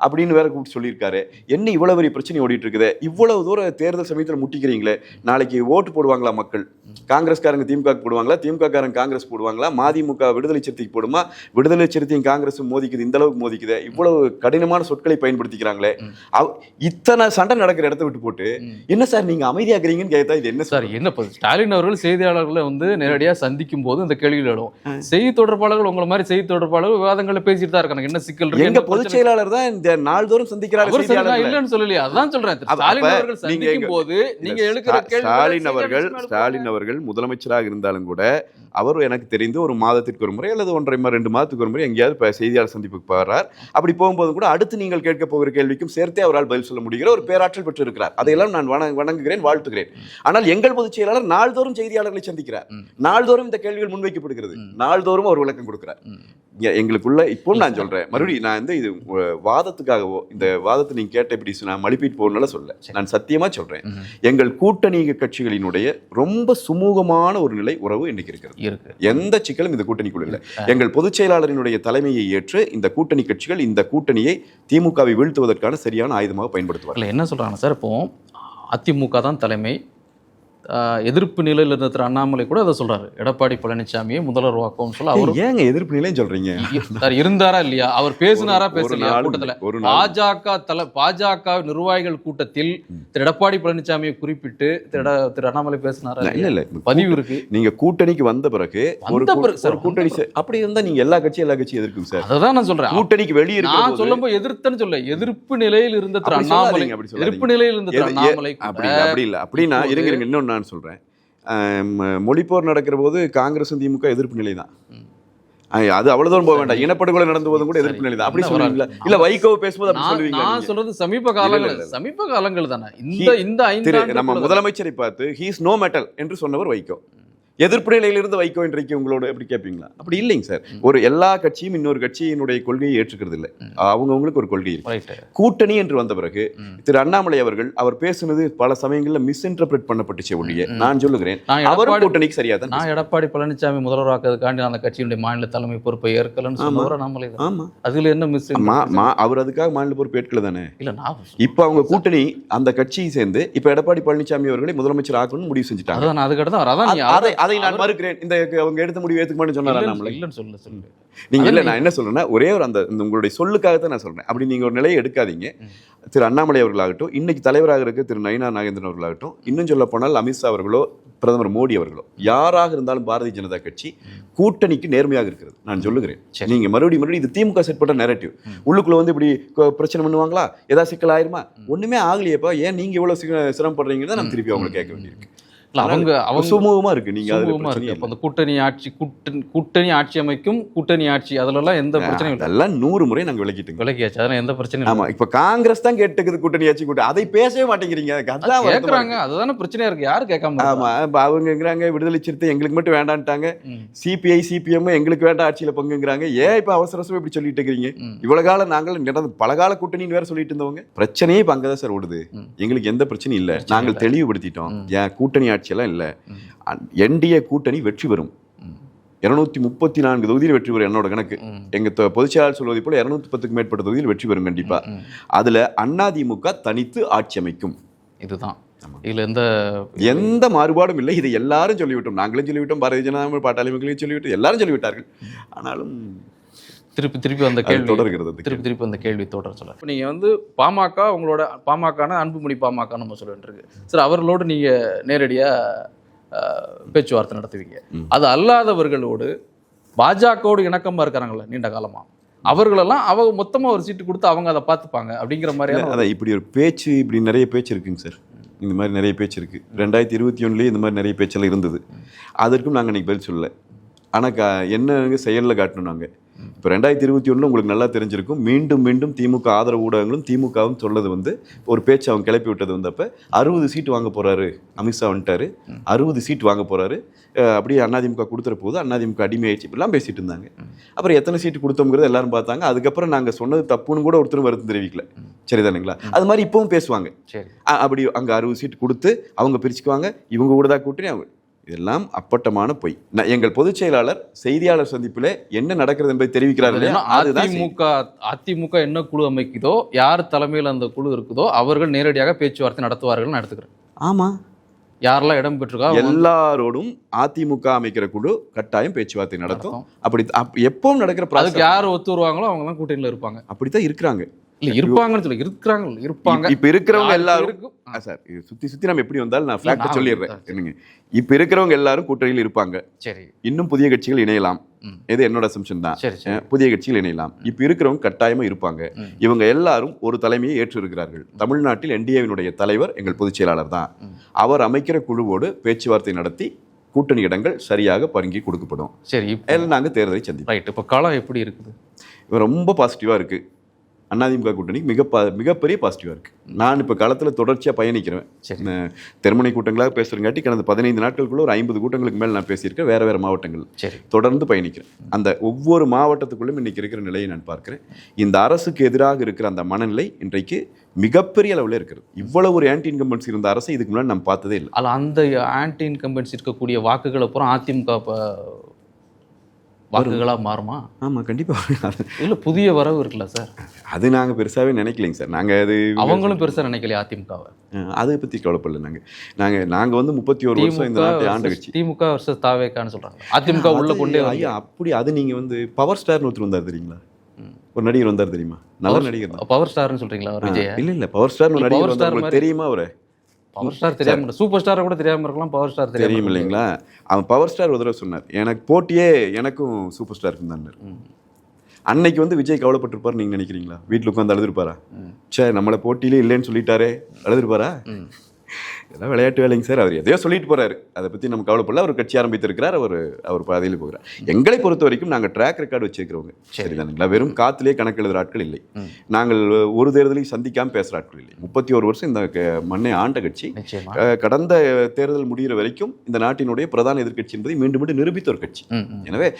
அப்படின்னு வேற கூப்பிட்டு சொல்லியிருக்காரு. என்ன இவ்வளவு பெரிய பிரச்சனை ஓடிட்டு இருக்குது, இவ்வளவு தூரம் தேர்தல் சமயத்தில் முட்டிக்கிறீங்களே, நாளைக்கு ஓட்டு போடுவாங்களா மக்கள்? காங்கிரஸ்காரங்க திமுக போடுவாங்களா, திமுக காரங்க காங்கிரஸ் போடுவாங்களா, மதிமுக விடுதலை சிறுத்தைக்கு போடுமா, விடுதலை சிறுத்தையும் காங்கிரஸும் மோதிக்குது, இந்த அளவுக்கு மோதிக்குது, இவ்வளவு கடினமான சொற்களை பயன்படுத்திக்கிறாங்களே, இத்தனை சண்டை நடக்கிற இடத்த விட்டு போட்டு என்ன சார் நீங்க அமைதியாக்குறீங்கன்னு கேட்டா இது என்ன சார்? என்ன ஸ்டாலின் அவர்கள் செய்தியாளர்களை வந்து நேரடியாக சந்திக்கும் போது இந்த கேள்விகள் எழும். செய்தி தொடர்பாளர்கள் உங்களை மாதிரி செய்தி தொடர்பாளர்கள் விவாதங்களை பேசிட்டு தான் இருக்காங்க. என்ன சிக்கல் இருக்கு? எங்க பொதுச் செயலாளர் தான் இந்த நாள்தோறும் சந்திக்கிறார். இல்லன்னு சொல்லலையா? அதான் சொல்றேன். ஸ்டாலின் அவர்கள் சந்திக்கும் போது நீங்க எழுக்கிற கேள்வி, ஸ்டாலின் அவர்கள் முதலமைச்சராக இருந்தாலும் கூட அவர் எனக்கு தெரிந்து ஒரு மாதத்திற்கு ஒரு முறை அல்லது 1.5-2 மாதத்துக்கு ஒரு முறை எங்கேயாவது செய்தியாளர் சந்திப்புக்கு போகிறார். அப்படி போகும்போது கூட அடுத்து நீங்கள் கேட்க போகிற கேள்விக்கும் சேர்த்தே அவரால் பதில் சொல்ல முடிகிற ஒரு பேராற்றல் பெற்று இருக்கிறார். அதையெல்லாம் நான் வணங்குகிறேன், வாழ்த்துகிறேன். ஆனால் எங்கள் பொதுச் செயலாளர் நாள்தோறும் செய்தியாளர்களை சந்திக்கிறார். நாள்தோறும் இந்த கேள்விகள் முன்வைக்கப்படுகிறது. நாள்தோறும் அவர் விளக்கம் கொடுக்கிறார். எங்களுக்குள்ள இப்போ நான் சொல்றேன், மறுபடியும் நான் வந்து இது வாதத்துக்காகவோ இந்த வாதத்தை நீங்க கேட்ட எப்படி நான் மழுப்பிட்டு போகணும்னால சொல்ல, நான் சத்தியமா சொல்றேன், எங்கள் கூட்டணி கட்சிகளினுடைய ரொம்ப சுமூகமான ஒரு நிலை உறவு இன்னைக்கு இருக்கிறது. எந்த சிக்கலும் இந்த கூட்டணிக்குள்ள இல்லை. எங்கள் பொதுச் செயலாளரினுடைய தலைமையை ஏற்று இந்த கூட்டணி கட்சிகள் இந்த கூட்டணியை திமுகவை வீழ்த்துவதற்கான சரியான ஆயுதமாக பயன்படுத்துவார்கள். என்ன சொல்றாங்க சார், இப்போ அதிமுக தான் தலைமை, எதிர்ப்பு நிலையில் இருந்த அண்ணாமலை கூட அதை சொல்றாரு, எடப்பாடி பழனிசாமியை முதல்வர் வாக்குன்னு சொல்ல. அவர் ஏங்க எதிர்ப்பு நிலைன்னு சொல்றீங்க? இருந்தாரா இல்லையா? அவர் பேசினாரா பேசலையா? கூட்டத்தில் பாஜக நிர்வாகிகள் கூட்டத்தில் திரு எடப்பாடி பழனிசாமியை குறிப்பிட்டு திரு அண்ணாமலை பேசினாரா? இல்ல, பதிவு இருக்கு. நீங்க கூட்டணிக்கு வந்த பிறகு கூட்டணி அப்படி இருந்தா நீங்க எல்லா கட்சியும் எதிர்க்கும் சார். அதான் நான் சொல்றேன், கூட்டணிக்கு வெளியே நான் சொல்லும்போது எதிர்த்தன்னு சொல்ல, எதிர்ப்பு நிலையில் இருந்த திரு அண்ணாமலை, எதிர்ப்பு நிலையில் இருந்த திரு அண்ணாமலை அப்படி இல்ல. அப்படின்னா இருங்க இன்னொன்னு நான் சொல்றேன், மொழிப்போர் நடக்கிற போது காங்கிரசும் திமுக எதிர்ப்பு நிலை தான். அது அவ்வளவு தூரம் போக வேண்டாம். இனப்படுகொலை நடந்த போதும் கூட எதிர்ப்பு நிலை தான். அப்படி சொல்லுவீங்களா? இல்ல வைகோ பேசும்போது அப்படி சொல்லுவீங்களா? நான் சொல்றது சமீப காலங்கள் தானே. இந்த 5 நம்ம முதலமைச்சரை பார்த்து ஹி இஸ் நோ மெட்டல் என்று சொன்னவர் வைகோ. எதிர்ப்பு நிலையிலிருந்து வைகோ இன்றைக்கு உங்களோட எப்படி கேட்பீங்களா? அப்படி இல்லைங்க சார். ஒரு எல்லா கட்சியும் இன்னொரு கட்சியினுடைய கொள்கையை ஏற்றுக்கிறது இல்லை. அவங்கவுங்களுக்கு ஒரு கொள்கை இருக்கு. கூட்டணி என்று வந்த பிறகு திரு அண்ணாமலை அவர்கள் அவர் பேசுனது பல சமயங்களில் மிஸ்இன்டர்பிரட் பண்ணப்பட்டுச்சு ஒழிய நான் சொல்லுகிறேன் அவரும் கூட்டணிக்கு சரியா தான். நான் எடப்பாடி பழனிசாமி முதல்வராக்கிறதுக்காண்டி அந்த கட்சியினுடைய மாநில தலைமை பொறுப்பை ஏற்கலன்னு சொன்னவர் அண்ணாமலை. ஆமா, அதுல என்ன மிஸ்? அவர் அதுக்காக மாநில பொறுப்பு ஏற்கல தானே. இல்ல நான் இப்ப அவங்க கூட்டணி அந்த கட்சியை சேர்ந்து இப்ப எடப்பாடி பழனிசாமி அவர்களை முதலமைச்சர் ஆக்கணும்னு முடிவு செஞ்சுட்டாங்க. அதை நான் மறுக்கிறேன். இந்த அவங்க எடுத்த முடிவு ஏத்துக்கணும்னு சொன்னாரா? இல்லன்னு சொல்லு நீங்க இல்ல. நான் என்ன சொல்றேன்னா ஒரே ஒரு அந்த உங்களுடைய சொல்லுக்காகத்தான் நான் சொல்றேன். அப்படி நீங்க ஒரு நிலையை எடுக்காதீங்க. திரு அண்ணாமலை அவர்களாகட்டும், இன்னைக்கு தலைவராக இருக்க திரு நயினா நாகேந்திரன் அவர்களாகட்டும், இன்னும் சொல்ல போனால் அமித்ஷா அவர்களோ பிரதமர் மோடி அவர்களோ யாராக இருந்தாலும் பாரதிய ஜனதா கட்சி கூட்டணிக்கு நேர்மையாக இருக்கிறது. நான் சொல்லுகிறேன். நீங்க மறுபடியும் இது திமுக செட் பண்ண நெரேட்டிவ். உள்ளுக்குள்ள வந்து இப்படி பிரச்சனை பண்ணுவாங்களா, ஏதாவது சிக்கல் ஆயிருமா, ஒண்ணுமே ஆகலையப்பா, ஏன் நீங்க இவ்வளவு சிரமப்படுறீங்கன்னு தான் நான் திருப்பி அவங்க கேட்க வேண்டியிருக்கு. அவங்க சுமூகமா இருக்கு. நீங்க அந்த கூட்டணி ஆட்சி அமைக்கும் கூட்டணி ஆட்சி அதுலலாம் எந்த பிரச்சனையும் இல்லை. அதெல்லாம் 100 முறை நாங்க விளக்கியாச்சு. அதெல்லாம் எந்த பிரச்சனையும். ஆமா, இப்ப காங்கிரஸ் தான் கேட்டுக்குது கூட்டணி ஆட்சி கூட்டம். அதை பேசவே மாட்டேங்கிறீங்க. அதான் கேக்குறாங்க. அதுதானே பிரச்சனையா இருக்கு. யாரு கேட்காம? ஆமா, அவங்கங்கிறாங்க விடுதலை சிறுத்தை எங்களுக்கு மட்டும் வேண்டான்ட்டாங்க, சிபிஐ சிபிஎம் எங்களுக்கு வேண்டாம் ஆட்சியில பங்குங்கிறாங்க. ஏன் இப்ப அவசர அவசரம் இப்படி சொல்லிட்டு இருக்கிறீங்க? இவ்வளவு காலம் நாங்கள் நடந்த பலகால கூட்டணின்னு வேற சொல்லிட்டு இருந்தவங்க. பிரச்சனையே இப்ப அங்கதான் சார் ஓடுது. எங்களுக்கு எந்த பிரச்சனையும் இல்ல. நாங்கள் தெளிவுபடுத்திட்டோம். ஏன் கூட்டணி ஆட்சியெல்லாம் இல்ல. என்டிஏ கூட்டணி வெற்றி பெறும். 234 தொகுதியில் வெற்றி பெறும். என்னோட கணக்கு. எங்க பொதுச்செயலாளர் சொல்வதை போல 210க்கு மேற்பட்ட தொகுதியில் வெற்றி பெறும் கண்டிப்பா. அதுல அதிமுக தனித்து ஆட்சி அமைக்கும். இதுதான். இதுல எந்த மாறுபாடும் இல்லை. இதை எல்லாரும் சொல்லிவிட்டோம். நாங்களும் சொல்லிவிட்டோம், பாரதிய ஜனதா பாட்டாளி மக்களையும் சொல்லிவிட்டோம், எல்லாரும் சொல்லிவிட்டார்கள். ஆனாலும் திருப்பி அந்த கேள்வி தொடர்கிறது. திருப்பி அந்த கேள்வி தொடர் சொல்ல. இப்போ நீங்கள் வந்து பாமக உங்களோட பாமகனா அன்புமணி பாமக நம்ம சொல்லிட்டு இருக்கு சார். அவர்களோடு நீங்கள் நேரடியாக பேச்சுவார்த்தை நடத்துவீங்க. அது அல்லாதவர்களோடு பாஜகவோடு இணக்கமாக இருக்கிறாங்களே நீண்ட காலமாக, அவர்களெல்லாம் அவங்க மொத்தமாக ஒரு சீட்டு கொடுத்து அவங்க அதை பார்த்துப்பாங்க அப்படிங்கிற மாதிரியான அதை இப்படி ஒரு பேச்சு இப்படி நிறைய பேச்சு இருக்குங்க சார். இந்த மாதிரி நிறைய பேச்சு இருக்குது. 2021 இந்த மாதிரி நிறைய பேச்செல்லாம் இருந்தது. அதற்கும் நாங்கள் இன்றைக்கி பதில் சொல்லலை. ஆனால் என்ன செயலில் காட்டணும் நாங்கள். இப்போ 2021 உங்களுக்கு நல்லா தெரிஞ்சிருக்கும். மீண்டும் மீண்டும் திமுக ஆதரவு ஊடகங்களும் திமுகவும் சொல்லது வந்து ஒரு பேச்சு அவங்க கிளப்பி விட்டது வந்தப்போ 60 சீட்டு வாங்க போகிறாரு அமித்ஷா வந்துட்டாரு, 60 சீட்டு வாங்க போகிறாரு, அப்படியே அதிமுக கொடுத்துற போது அதிமுக அடிமையாயிடுச்சு, இப்படிலாம் பேசிட்டு இருந்தாங்க. அப்புறம் எத்தனை சீட்டு கொடுத்தோங்கிறத எல்லாரும் பார்த்தாங்க. அதுக்கப்புறம் நாங்கள் சொன்னது தப்புன்னு கூட ஒருத்தரும் வருத்தம் தெரிவிக்கல. சரிதானுங்களா? அது மாதிரி இப்பவும் பேசுவாங்க. அப்படி அங்கே 60 சீட்டு கொடுத்து அவங்க பிரிச்சுக்குவாங்க, இவங்க கூட தான் கூட்டணி. அவங்க இதெல்லாம் அப்பட்டமான பொய். எங்கள் பொதுச் செயலாளர் செய்தியாளர் சந்திப்பில் என்ன நடக்கிறது என்பதை தெரிவிக்கிறார்கள். அதிமுக என்ன குழு அமைக்குதோ, யார் தலைமையில் அந்த குழு இருக்குதோ அவர்கள் நேரடியாக பேச்சுவார்த்தை நடத்துவார்கள் எடுத்துக்கிறேன். ஆமா, யாரெல்லாம் இடம் பெற்றிருக்கா எல்லாரோடும் அதிமுக அமைக்கிற குழு கட்டாயம் பேச்சுவார்த்தை நடத்தும். அப்படி எப்பவும் நடக்கிற அதுக்கு யார் ஒத்து வருவாங்களோ அவங்க தான் கூட்டணியில் இருப்பாங்க. அப்படித்தான் இருக்கிறாங்க. இல்ல இருப்பாங்கன்னு சொல்லி இருப்பாங்க. இப்ப இருக்கிறவங்க எல்லாரும் சார் சுத்தி நம்ம எப்படி வந்தாலும் நான் ஃபேக்ட் சொல்லிடுறேன். என்னங்க, இப்ப இருக்கிறவங்க எல்லாரும் கூட்டணியில் இருப்பாங்க. சரி, இன்னும் புதிய கட்சிகள் இணையலாம். இது என்னோட அசம்ஷன் தான். புதிய கட்சிகள் இணையலாம். இப்ப இருக்கிறவங்க கட்டாயமா இருப்பாங்க. இவங்க எல்லாரும் ஒரு தலைமையை ஏற்று இருக்கிறார்கள். தமிழ்நாட்டில் என்டிஏவினுடைய தலைவர் எங்கள் பொதுச் செயலாளர் தான். அவர் அமைக்கிற குழுவோடு பேச்சுவார்த்தை நடத்தி கூட்டணி இடங்கள் சரியாக பருங்கி கொடுக்கப்படும். சரி, நாங்க தேர்தலை சந்திப்போம். இப்ப காலம் எப்படி இருக்குது? ரொம்ப பாசிட்டிவா இருக்கு. அதிமுக கூட்டணிக்கு மிகப்பெரிய பாசிட்டிவாக இருக்குது. நான் இப்போ களத்தில் தொடர்ச்சியாக பயணிக்கிறேன். தெருமுனை கூட்டங்களாக பேசுகிறங்காட்டி கடந்த 15 நாட்களுக்குள்ள ஒரு 50 கூட்டங்களுக்கு மேலே நான் பேசியிருக்கேன். வேறு மாவட்டங்கள் தொடர்ந்து பயணிக்கிறேன். அந்த ஒவ்வொரு மாவட்டத்துக்குள்ளும் இன்றைக்கி இருக்கிற நிலையை நான் பார்க்குறேன். இந்த அரசுக்கு எதிராக இருக்கிற அந்த மனநிலை இன்றைக்கு மிகப்பெரிய அளவில் இருக்கிறது. இவ்வளவு ஒரு ஆன்டி இன்கம்பன்சி இருந்த அரசை இதுக்கு முன்னாடி நம்ம பார்த்ததே இல்லை. அதில் அந்த ஆன்டி இன்கம்பன்சி இருக்கக்கூடிய வாக்குகளை அப்புறம் அதிமுக வாக்குகளாக மாறுமா? ஆமாம், கண்டிப்பாக. இல்லை, புதிய வரவு இருக்குல்ல சார், அது நாங்கள் பெருசாகவே நினைக்கலைங்க சார். நாங்கள் அது அவங்களும் பெருசாக நினைக்கலையே அதிமுகவை. அதை பற்றி கவலைப்படல. நாங்கள் வந்து 31 வருஷம் இந்த நாட்டை ஆண்டு கட்சி. திமுக வருஷம் தாவேக்கான்னு சொல்கிறாங்க. அதிமுக உள்ள கொண்டே ஐயா அப்படி அது நீங்கள் வந்து பவர் ஸ்டார்னு ஒருத்தர் வந்தார் தெரியுங்களா? ஒரு நடிகர் வந்தார் தெரியுமா? நல்ல நடிகர் தான். பவர் ஸ்டார்னு சொல்கிறீங்களா? விஜய்? இல்லை, பவர் ஸ்டார்னு நடிகர் வந்தார் தெரியுமா? அவரை பவர் ஸ்டார் தெரியாம, சூப்பர் ஸ்டாரை கூட தெரியாம இருக்கலாம், பவர் ஸ்டார் தெரியும் இல்லைங்களா? அவன் பவர் ஸ்டார் ஒரு தடவை சொன்னார், எனக்கு போட்டியே எனக்கும் சூப்பர் ஸ்டாருக்கும் தான். அன்னைக்கு வந்து விஜய் கவலைப்பட்டிருப்பாரு நீங்க நினைக்கிறீங்களா? வீட்டில் உட்காந்து அழுதுருப்பாரா? சே, நம்மளை போட்டியிலே இல்லைன்னு சொல்லிட்டாரே, அழுதுருப்பாரா? இதெல்லாம் விளையாட்டு வேலைங்க சார். அவர் எதையோ சொல்லிட்டு போறாரு, அதை பற்றி நம்ம கவலைப்படல. அவர் கட்சி ஆரம்பித்திருக்கிறார், அவர் பாதையில் போகிறார். எங்களை பொறுத்த வரைக்கும் நாங்கள் ட்ராக் ரெக்கார்டு வச்சிருக்கிறவங்க, சரிதானுங்களா? வெறும் காத்திலே கணக்கு எழுதுகிற ஆட்கள் இல்லை. நாங்கள் ஒரு தேர்தலையும் சந்திக்காமல் பேசுகிற ஆட்கள் இல்லை. 31 வருஷம் இந்த மண்ணை ஆண்ட கட்சி. கடந்த தேர்தல் முடிகிற வரைக்கும் இந்த நாட்டினுடைய பிரதான எதிர்க்கட்சி என்பதை மீண்டும் மீண்டும் நிரூபித்த ஒரு கட்சி. எனவே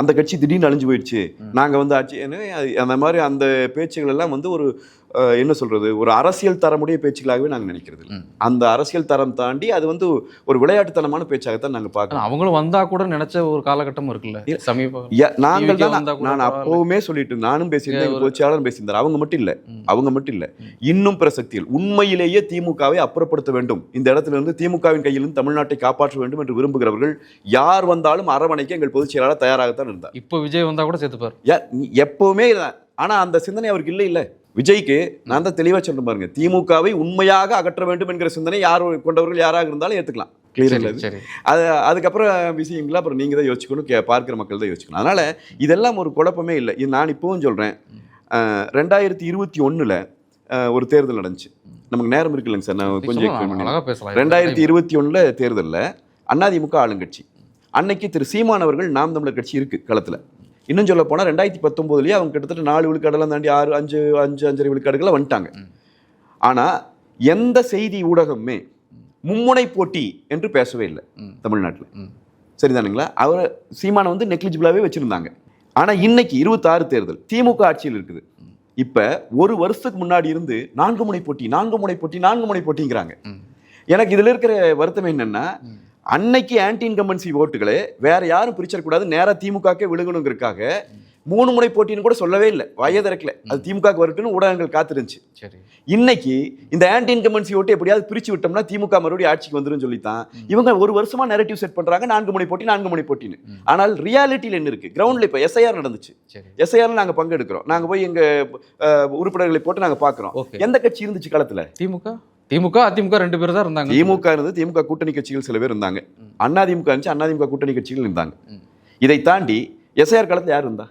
அந்த கட்சி திடீர்னு அழிஞ்சு போயிடுச்சு, நாங்கள் வந்து ஆட்சி. எனவே அந்த மாதிரி அந்த பேச்சுகள் எல்லாம் வந்து ஒரு என்ன சொல்றது, ஒரு அரசியல் தரமுடைய பேச்சுகளாகவே நாங்கள் நினைக்கிறது. அந்த அரசியல் தரம் தாண்டி அது வந்து ஒரு விளையாட்டுத்தனமான பேச்சாகத்தான் நாங்கள் பார்க்கறோம். அவங்களும் வந்தா கூட நினைச்ச ஒரு காலகட்டம் இருக்குல்ல சமீப. நாங்கள் தான், நான் அப்பவுமே சொல்லிட்டு, நானும் பேசியிருந்தேன், பொதுச்செயலாளரும் பேசியிருந்தார். அவங்க மட்டும் இல்ல, இன்னும் பிற சக்திகள் உண்மையிலேயே திமுகவை அப்புறப்படுத்த வேண்டும், இந்த இடத்துல இருந்து திமுகவின் கையிலிருந்து தமிழ்நாட்டை காப்பாற்ற வேண்டும் என்று விரும்புகிறவர்கள் யார் வந்தாலும் அரவணைக்க எங்கள் பொதுச் செயலாளர் தயாராகத்தான் இருந்தார். இப்போ விஜய் வந்தா கூட சேர்த்துப்பார் எப்பவுமே. ஆனா அந்த சிந்தனை அவருக்கு இல்லை. விஜய்க்கு நான் தான் தெளிவாக சொல்றேன் பாருங்க, திமுகவை உண்மையாக அகற்ற வேண்டும் என்கிற சிந்தனை யார் கொண்டவர்கள் யாராக இருந்தாலும் ஏற்றுக்கலாம். கிளியர். அதுக்கப்புறம் விஷயங்களா அப்புறம் நீங்கள் தான் யோசிக்கணும், பார்க்குற மக்கள் தான் யோசிக்கணும். அதனால இதெல்லாம் ஒரு குழப்பமே இல்லை. இது நான் இப்பவும் சொல்கிறேன். 2021 ஒரு தேர்தல் நடந்துச்சு. நமக்கு நேரம் இருக்கு இல்லைங்க சார், நான் கொஞ்சம் 2021 தேர்தலில் அதிமுக ஆளுங்கட்சி. அன்னைக்கு திரு சீமான் அவர்கள் நாம் தமிழர் கட்சி இருக்கு களத்தில். இன்னும் சொல்ல போனால் 2019 அவங்க கிட்டத்தட்ட 4 விழுக்காடெல்லாம் தாண்டி 5.5 விழுக்காடுகளை வந்துட்டாங்க. ஆனால் எந்த செய்தி ஊடகமே மும்முனை போட்டி என்று பேசவே இல்லை தமிழ்நாட்டில், சரிதானுங்களா? அவர் சீமானை வந்து நெக்லிஜிபிளாகவே வச்சுருந்தாங்க. ஆனால் இன்னைக்கு 26 தேர்தல் திமுக ஆட்சியில் இருக்குது. இப்போ ஒரு வருஷத்துக்கு முன்னாடி இருந்து 4 முனை போட்டிங்கிறாங்க. எனக்கு இதில் இருக்கிற வருத்தம் என்னன்னா, அன்னைக்கு ஆன்டி இன்கம்பன்சி ஓட்டுகளை வேற யாரும் பிரிச்சிடக்கூடாது, நேராக திமுகக்கே விழுகணுங்கிறதுக்காக 3 முனை போட்டின்னு கூட சொல்லவே இல்லை, வயதிறக்கல. அது திமுக வரட்டுன்னு ஊடகங்கள் காத்திருந்துச்சு. இன்னைக்கு இந்த ஆன்டி இன்கம்பன்சி ஓட்டு எப்படியாவது பிரிச்சு விட்டோம்னா திமுக மறுபடியும் ஆட்சிக்கு வந்துடும் சொல்லித்தான் இவங்க ஒரு வருஷமா நெரேட்டிவ் செட் பண்றாங்க, 4 முனை போட்டின்னு. ஆனால் ரியாலிட்டியில் என்ன இருக்கு? கிரவுண்ட்ல இப்ப எஸ்ஐஆர் நடந்துச்சு. எஸ்ஐஆர்ல நாங்க பங்கெடுக்கிறோம், நாங்க போய் எங்க உறுப்பினர்களை போட்டு நாங்க பாக்குறோம். எந்த கட்சி இருந்துச்சு களத்துல? திமுக அதிமுக 2 பேர் தான் இருந்தாங்க. திமுக இருந்தது, திமுக கூட்டணி கட்சிகள் சில பேர் இருந்தாங்க, அதிமுக இருந்துச்சு, அதிமுக கூட்டணி கட்சிகள் இருந்தாங்க. இதை தாண்டி எஸ்ஐஆர் காலத்தில் யார் இருந்தா?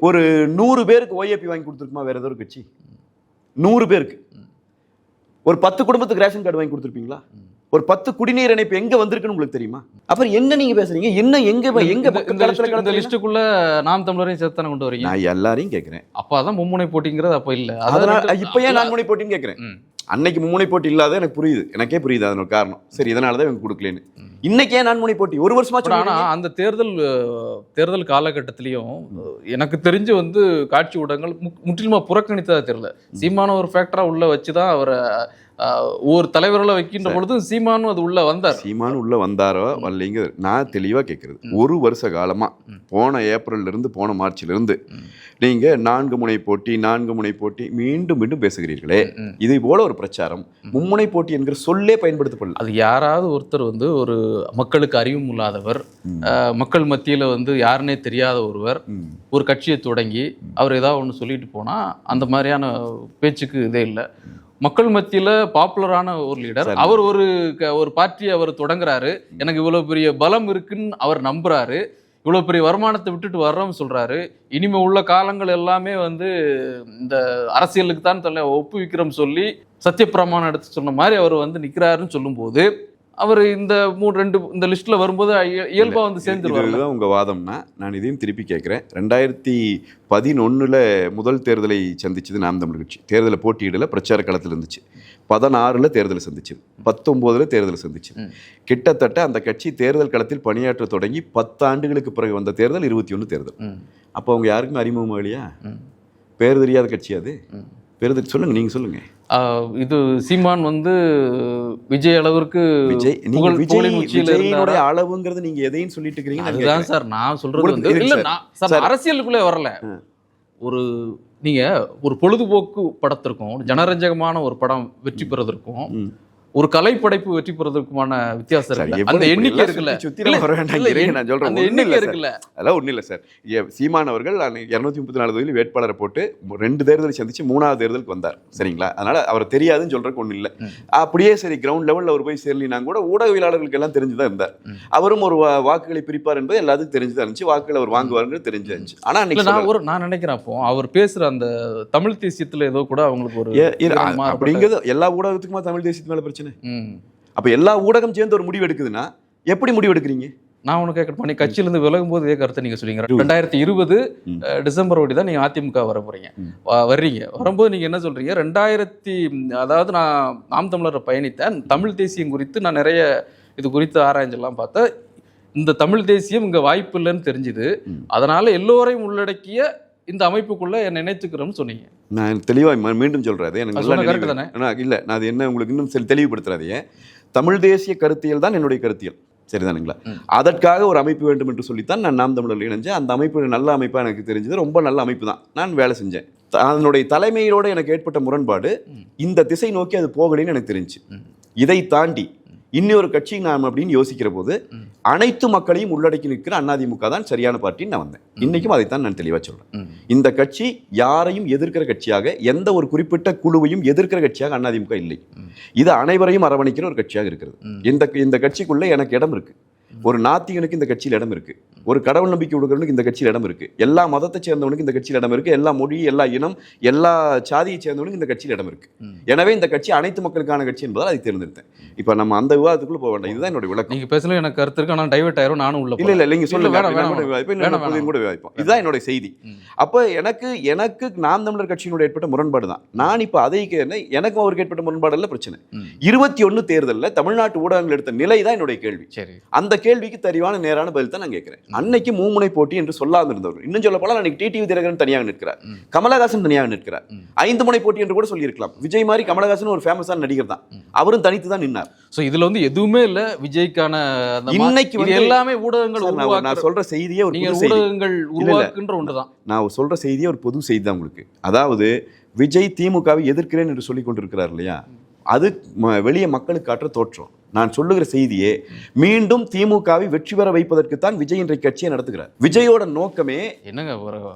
ஒரு 100 பேருக்கு ஓஏபி வாங்கி கொடுத்துருக்குமா வேற ஏதோ ஒரு கட்சி? 100 பேருக்கு ஒரு 10 குடும்பத்துக்கு ரேஷன் கார்டு வாங்கி கொடுத்துருப்பீங்களா? ஒரு 10 குடிநீர் இணைப்பு எங்க வந்திருக்குன்னு உங்களுக்கு தெரியுமா? அப்புறம் என்ன நீங்க பேசுறீங்க? என்ன எங்க லிஸ்டுக்குள்ள நாம் தமிழரையும் சேர்த்தானே கொண்டு வரீங்க? நான் எல்லாரையும் கேட்கிறேன். அதான் மும்முனை போட்டிங்கிறது அப்ப இல்ல, அதனால இப்ப ஏன் 4 முனை போட்டின்னு கேட்கிறேன். அன்னைக்கு மும்முனை போட்டி இல்லாத எனக்கு புரியுது, எனக்கே புரியுது அதனோட காரணம். சரி, இதனாலதான் இவங்க கொடுக்கலன்னு. இன்னைக்கே 4 முனை போட்டி ஒரு வருஷமா. ஆனா அந்த தேர்தல் காலகட்டத்திலையும் எனக்கு தெரிஞ்சு வந்து காட்சி ஊடகங்கள் முற்றிலுமா புறக்கணித்ததா தெரியல. சீமான ஒரு ஃபேக்டரா உள்ள வச்சுதான் அவரை ஒரு தலைவர்களை வைக்கின்ற பொழுது சீமானும் அது உள்ள வந்தார். சீமானு உள்ள வந்தாரோ வரலைங்க, நான் தெளிவா கேட்கறது. ஒரு வருஷ காலமா, போன ஏப்ரல்ல இருந்து போன மார்ச்ல இருந்து நீங்க 4 முனை போட்டி மீண்டும் மீண்டும் பேசுகிறீர்களே. இது போல ஒரு பிரச்சாரம், மும்முனை போட்டி என்கிற சொல்லே பயன்படுத்தப்படல. அது யாராவது ஒருத்தர் வந்து ஒரு மக்களுக்கு அறிவும் இல்லாதவர், மக்கள் மத்தியில வந்து யாருன்னே தெரியாத ஒருவர் ஒரு கட்சியை தொடங்கி அவர் ஏதாவது ஒன்று சொல்லிட்டு போனா அந்த மாதிரியான பேச்சுக்கு இதே இல்லை. மக்கள் மத்தியில பாப்புலரான ஒரு லீடர், அவர் ஒரு பார்ட்டியை அவர் தொடங்குறாரு, எனக்கு இவ்வளவு பெரிய பலம் இருக்குன்னு அவர் நம்புறாரு, இவ்வளவு பெரிய வருமானத்தை விட்டுட்டு வர்றோம்னு சொல்றாரு, இனிமே உள்ள காலங்கள் எல்லாமே வந்து இந்த அரசியலுக்கு தான் ஒப்புவிக்கிறோம் சொல்லி சத்தியப்பிரமாணம் எடுத்து சொன்ன மாதிரி அவர் வந்து நிக்கிறாருன்னு சொல்லும் போது அவர் இந்த 2 லிஸ்ட்ல வரும்போது இயல்பா வந்து சேர்ந்துருவாங்க. உங்க வாதம்னா நான் இதையும் திருப்பி கேட்கிறேன். 2011 முதல் தேர்தலை சந்திச்சது நாம் தமிழர் கட்சி. தேர்தலை போட்டியிடல, பிரச்சார களத்தில் இருந்துச்சு. 16 தேர்தலை சந்திச்சு, 19 தேர்தலை சந்திச்சு. கிட்டத்தட்ட அந்த கட்சி தேர்தல் களத்தில் பணியாற்ற தொடங்கி 10 ஆண்டுகளுக்கு பிறகு வந்த தேர்தல் 21 தேர்தல். அப்போ அவங்க யாருக்குமே அறிமுகம் இல்லையா? பேர் தெரியாத கட்சி அது. பேர் சொல்லுங்க, நீங்க சொல்லுங்க. இது சீமான் வந்து விஜய் அளவிற்கு விஜயோட அளவுங்கிறது நீங்க எதையும் சொல்லிட்டு இருக்கீங்க. அதுதான் சார் நான் சொல்றது வந்து இல்ல, நான் அரசியலுக்குள்ளே வரல. நீங்க ஒரு பொழுதுபோக்கு படத்திற்கும் ஜனரஞ்சகமான ஒரு படம் வெற்றி பெறதற்கும் ஒரு கலைப்படைப்பு வெற்றி பெறதுக்குமான வித்தியாசம் இருக்கு. அந்த எண்ணிக்கை இருக்குல்ல, அந்த எண்ணிக்கை இருக்குல்ல, அதெல்லாம் ஒன்றும் இல்லை சார். சீமான் அவர்கள் 234 தொகுதியில் வேட்பாளரை போட்டு 2 தேர்தலை சந்திச்சு 3வது தேர்தலுக்கு வந்தார், சரிங்களா? அதனால அவர் தெரியாதுன்னு சொல்றதுக்கு ஒன்றும் இல்லை. அப்படியே சரி கிரவுண்ட் லெவலில் அவர் போய் சேரலினா கூட ஊடகவியலாளர்களுக்கு எல்லாம் தெரிஞ்சுதான் இருந்தார். அவரும் ஒரு வாக்குகளை பிரிப்பார் என்பது எல்லாத்துக்கும் தெரிஞ்சுதான் இருந்துச்சு, வாக்குகள் அவர் வாங்குவாருன்னு தெரிஞ்சிருந்துச்சு. ஆனா நான் நினைக்கிறேன் அப்போ அவர் பேசுற அந்த தமிழ் தேசியத்துல ஏதோ கூட அவங்களுக்கு ஒரு அப்படிங்கிறது எல்லா ஊடகத்துக்குமா தமிழ் தேசியத்து மேல பிரச்சனை பிரச்சனை. அப்ப எல்லா ஊடகம் சேர்ந்து ஒரு முடிவு எடுக்குதுன்னா எப்படி முடிவு எடுக்கிறீங்க? நான் ஒன்று கேட்கணும், நீ கட்சியிலேருந்து விலகும் போது இதே கருத்தை நீங்கள் சொல்லிங்க. 2020 டிசம்பர் ஓடி தான் நீங்கள் அதிமுக வர போறீங்க, வர்றீங்க. வரும்போது நீங்கள் என்ன சொல்றீங்க, அதாவது நான் நாம் தமிழரை பயணித்தேன், தமிழ் தேசியம் குறித்து நான் நிறைய இது குறித்து ஆராய்ஞ்செல்லாம் பார்த்தேன், இந்த தமிழ் தேசியம் இங்கே வாய்ப்பு இல்லைன்னு தெரிஞ்சுது, அதனால எல்லோரையும் உள்ளடக்கிய இந்த அமைப்புக்குள்ள என்னை நினைத்துக்கிறோம்னு சொன்னீங்க. நான் தெளிவாக மீண்டும் சொல்றது எனக்கு இல்லை, நான் அது என்ன உங்களுக்கு இன்னும் தெளிவுபடுத்துறாதே. தமிழ் தேசிய கருத்தியல் தான் என்னுடைய கருத்தியல், சரிதானுங்களா? அதற்காக ஒரு அமைப்பு வேண்டும் என்று சொல்லித்தான் நான் நாம் தமிழரில் இணைஞ்சேன். அந்த அமைப்பு நல்ல அமைப்பாக எனக்கு தெரிஞ்சது, ரொம்ப நல்ல அமைப்பு தான், நான் வேலை செஞ்சேன். அதனுடைய தலைமையோடு எனக்கு ஏற்பட்ட முரண்பாடு இந்த திசை நோக்கி அது போகலைன்னு எனக்கு தெரிஞ்சு. இதை தாண்டி இன்னொரு கட்சி நாம் அப்படின்னு யோசிக்கிற போது அனைத்து மக்களையும் உள்ளடக்கி நிற்கிற அதிமுக தான் சரியான பார்ட்டின்னு நான் வந்தேன். இன்னைக்கும் அதைத்தான் நான் தெளிவாக சொல்றேன். இந்த கட்சி யாரையும் எதிர்க்கிற கட்சியாக, எந்த ஒரு குறிப்பிட்ட குழுவையும் எதிர்க்கிற கட்சியாக அதிமுக இல்லை. இது அனைவரையும் அரவணைக்கிற ஒரு கட்சியாக இருக்கிறது. இந்த கட்சிக்குள்ள எனக்கு இடம் இருக்கு. ஒரு நாத்திகனுக்கு இந்த கட்சியில் இடம் இருக்கு, ஒரு கடவுள் நம்பிக்கை கொடுக்கறவனுக்கு இந்த கட்சியில் இடம் இருக்கு, எல்லா மதத்தை சேர்ந்தவனுக்கு இந்த கட்சியில் இடம் இருக்கு, எல்லா மொழி, எல்லா இனம், எல்லா சாதியை சேர்ந்தவனுக்கு இந்த கட்சியில் இடம் இருக்கு. எனவே இந்த கட்சி அனைத்து மக்களுக்கான கட்சி என்பதால் அதை தேர்ந்தெடுத்தேன். இப்ப நம்ம அந்த விவாதத்துக்குள்ள போக வேண்டாம், இதுதான் என்னோட விளக்கம். நீங்க பேசல எனக்கு கருத்து இருக்கு, ஆனால் டைவர்ட் ஆயிரும், நானும் உள்ள இல்ல நீங்க சொல்லுங்க, கூட விவாதிப்போம். இதுதான் என்னோட செய்தி. அப்ப எனக்கு நாம் தமிழர் கட்சியினுடைய ஏற்பட்ட முரண்பாடு தான். நான் இப்ப அதை எனக்கும் அவருக்கு ஏற்பட்ட முரண்பாடு இல்ல பிரச்சனை. 21 தேர்தலில் தமிழ்நாட்டு ஊடகங்கள் எடுத்த நிலை தான் என்னுடைய கேள்வி. அந்த கேள்விக்கு தெளிவான நேரான பதில் தான் நான் கேட்கிறேன். அன்னைக்கு மும்முனை போட்டி என்று சொல்லாமல் இருந்தவர், இன்னும் சொல்ல போல அன்னைக்கு டிடிவி தினகரன் தனியாக நிற்கிறார், கமலஹாசன் தனியாக நிற்கிறார். 5 முனை போட்டி என்று கூட சொல்லியிருக்கலாம். விஜய் மாதிரி கமலஹாசன் ஒரு ஃபேமஸான நடிகர் தான், அவரும் தனித்து தான் நின்னார். சோ இதுல வந்து எதுவுமே இல்ல விஜய்க்கான. இன்னைக்கு வந்து எல்லாமே ஊடகங்கள் நான் சொல்ற செய்தியே ஒரு ஊடகங்கள் உருவாக்குன்ற ஒன்றுதான். நான் சொல்ற செய்தியே ஒரு பொது செய்தி தான் உங்களுக்கு. அதாவது விஜய் திமுகவை எதிர்க்கிறேன் என்று சொல்லிக் கொண்டிருக்கிறார் இல்லையா, அது வெளியே மக்களுக்கு காட்டுற தோற்றம். நான் சொல்லுகிற செய்தியே மீண்டும் திமுகவை வெற்றி பெற வைப்பதற்கு தான் விஜய் இன்றைய கட்சியை நடத்துகிறார். விஜயோட நோக்கமே என்னங்க,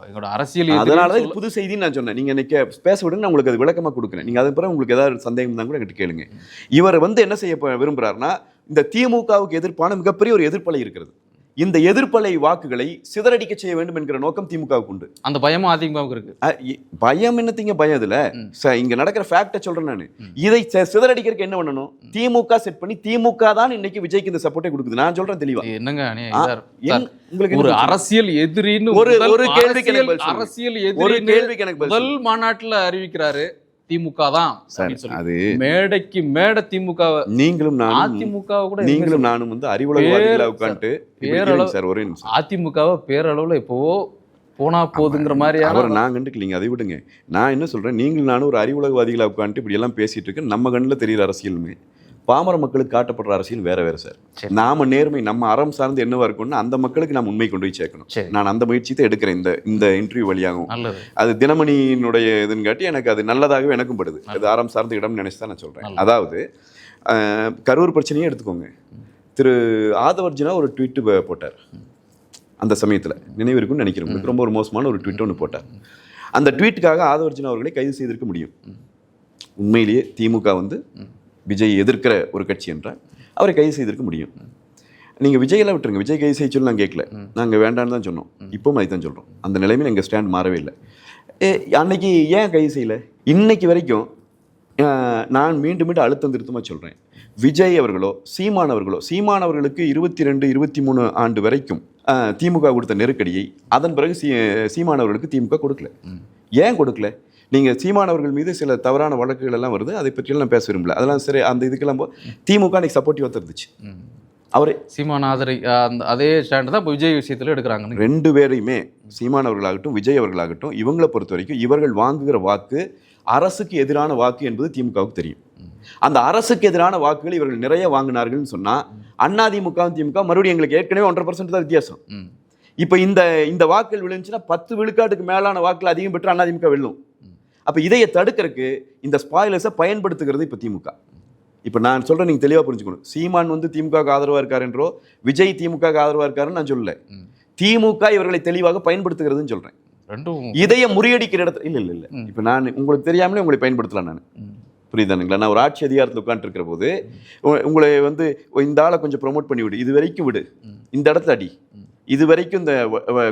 எங்களோட அரசியல். அதனாலதான் இது புது செய்தின்னு நான் சொன்னேன். நீங்க இன்னைக்கு பேச விடுங்க, நான் உங்களுக்கு அது விளக்கமா கொடுக்குறேன். நீங்க அது பிறகு உங்களுக்கு ஏதாவது சந்தேகம் தான் கூட என்கிட்ட கேளுங்க. இவர் வந்து என்ன செய்ய விரும்புறாருன்னா, இந்த திமுகவுக்கு எதிர்ப்பான மிகப்பெரிய ஒரு எதிர்ப்பலை இருக்கிறது. இந்த எதிர்ப்பலை வாக்குகளை சிதறடிக்க செய்ய வேண்டும் என்கிற நோக்கம் திமுகவுக்கு உண்டு. அந்த பயமும் அதிமுகவுக்கு இருக்கு. பயம் என்னத்தீங்க, பயம் இதுல இங்க நடக்கிற ஃபேக்ட சொல்றேன் நான். இதை சிதறடிக்கிறதுக்கு என்ன பண்ணணும், திமுக செட் பண்ணி திமுக தான் இன்னைக்கு விஜய்க்கு இந்த சப்போர்ட்டை கொடுக்குது. நான் சொல்றேன் தெளிவா. என்னங்க உங்களுக்கு ஒரு அரசியல் எதிரின்னு ஒரு கேள்விக்கு எனக்கு முதல் மாநாட்டுல அறிவிக்கிறாரு திமுக தான். அது மேடைக்கு மேடை திமுக. நீங்களும் நானும் வந்து அறிவுலகவாதிகளா உட்கார்ந்து அதிமுகவை பேரளவுல இப்போ போனா போதுங்கிற மாதிரி அவரை நான் கண்டுக்கலீங்க, அதை விடுங்க. நான் என்ன சொல்றேன், நீங்களும் நானும் ஒரு அறிவுலகவாதிகளா உட்காந்து இப்படி எல்லாம் பேசிட்டு இருக்கு. நம்ம கண்ணில் தெரியுற அரசியலுமே பாமர மக்களுக்கு காட்டப்படுற அரசியல் வேற வேற சார். நாம நேர்மை, நம்ம அறம் சார்ந்து என்னவா இருக்கும்னா அந்த மக்களுக்கு நாம் உண்மை கொண்டு போய் சேர்க்கணும். நான் அந்த முயற்சி தான் எடுக்கிறேன் இந்த இன்டர்வியூ வழியாகும். அது தினமணியினுடைய இதுன்னு காட்டி எனக்கு அது நல்லதாகவே எனக்கும் படுது. அது அறம் சார்ந்த இடம் நினைச்சு தான் நான் சொல்றேன். அதாவது கரூர் பிரச்சனையே எடுத்துக்கோங்க. திரு ஆதவர்ஜுனா ஒரு ட்வீட் போட்டார் அந்த சமயத்தில், நினைவு இருக்குன்னு நினைக்கிறேன். ரொம்ப ஒரு மோசமான ஒரு ட்வீட் ஒன்று போட்டார். அந்த ட்வீட்டுக்காக ஆதவர்ஜுனா அவர்களை கைது செய்திருக்க முடியும். உண்மையிலேயே திமுக வந்து விஜய் எதிர்க்கிற ஒரு கட்சி என்றால் அவரை கைது செய்திருக்க முடியும். நீங்கள் விஜயெல்லாம் விட்டுருங்க, விஜய் கைது செய்ய சொல்லி நாங்கள் கேட்கல, நாங்கள் வேண்டான்னு தான் சொன்னோம். இப்போவும் அதை தான் சொல்கிறோம். அந்த நிலைமையில் எங்கள் ஸ்டாண்ட் மாறவே இல்லை. அன்னைக்கு ஏன் கைது செய்யலை? இன்னைக்கு வரைக்கும் நான் மீண்டும் மீண்டும் அழுத்தம் திருத்தமாக சொல்கிறேன், விஜய் அவர்களோ சீமான் அவர்களுக்கு 22, 23 ஆண்டு வரைக்கும் திமுக கொடுத்த நெருக்கடியை அதன் பிறகு சீமான் அவர்களுக்கு திமுக கொடுக்கல. ஏன் கொடுக்கல? நீங்கள் சீமானவர்கள் மீது சில தவறான வழக்குகள் எல்லாம் வருது, அதை பற்றியெல்லாம் நான் பேச விரும்பல. அதெல்லாம் சரி, அந்த இதுக்கெல்லாம் திமுக அன்னைக்கு சப்போர்ட்டிவாக இருந்துச்சு. அவரே சீமான் அதே ஸ்டாண்ட் தான் இப்போ விஜய் விஷயத்தில் எடுக்கிறாங்க. 2 பேரையுமே, சீமானவர்களாகட்டும் விஜய் அவர்களாகட்டும், இவங்களை பொறுத்த வரைக்கும் இவர்கள் வாங்குகிற வாக்கு அரசுக்கு எதிரான வாக்கு என்பது திமுகவுக்கு தெரியும். அந்த அரசுக்கு எதிரான வாக்குகள் இவர்கள் நிறைய வாங்கினார்கள்னு சொன்னால் அதிமுகவும் திமுக மறுபடியும் எங்களுக்கு ஏற்கனவே 1.5% தான் வித்தியாசம். இப்போ இந்த வாக்குகள் விழுந்துச்சுன்னா 10 விழுக்காட்டுக்கு மேலான வாக்குகள் அதிகம் பெற்று அதிமுக வெல்லும். அப்போ இதையை தடுக்கிறதுக்கு இந்த ஸ்பாயிலர்ஸை பயன்படுத்துகிறது இப்போ திமுக. இப்போ நான் சொல்கிறேன், நீங்கள் தெளிவாக புரிஞ்சுக்கணும். சீமான் வந்து திமுக ஆதரவாக இருக்கார் என்றோ விஜய் திமுக ஆதரவாக இருக்காருன்னு நான் சொல்லலை. திமுக இவர்களை தெளிவாக பயன்படுத்துகிறதுன்னு சொல்கிறேன். இதையை முறியடிக்கிற இடத்துல இல்லை. இப்போ நான் உங்களுக்கு தெரியாமலே உங்களை பயன்படுத்தலாம். நான் புரியுதானுங்களா? நான் ஒரு ஆட்சி அதிகாரத்தில் உட்காந்துருக்கிற போது உங்களை வந்து இந்த ஆளை கொஞ்சம் ப்ரொமோட் பண்ணி விடு, இது வரைக்கும் விடு, இந்த இடத்துல அடி, இது வரைக்கும் இந்த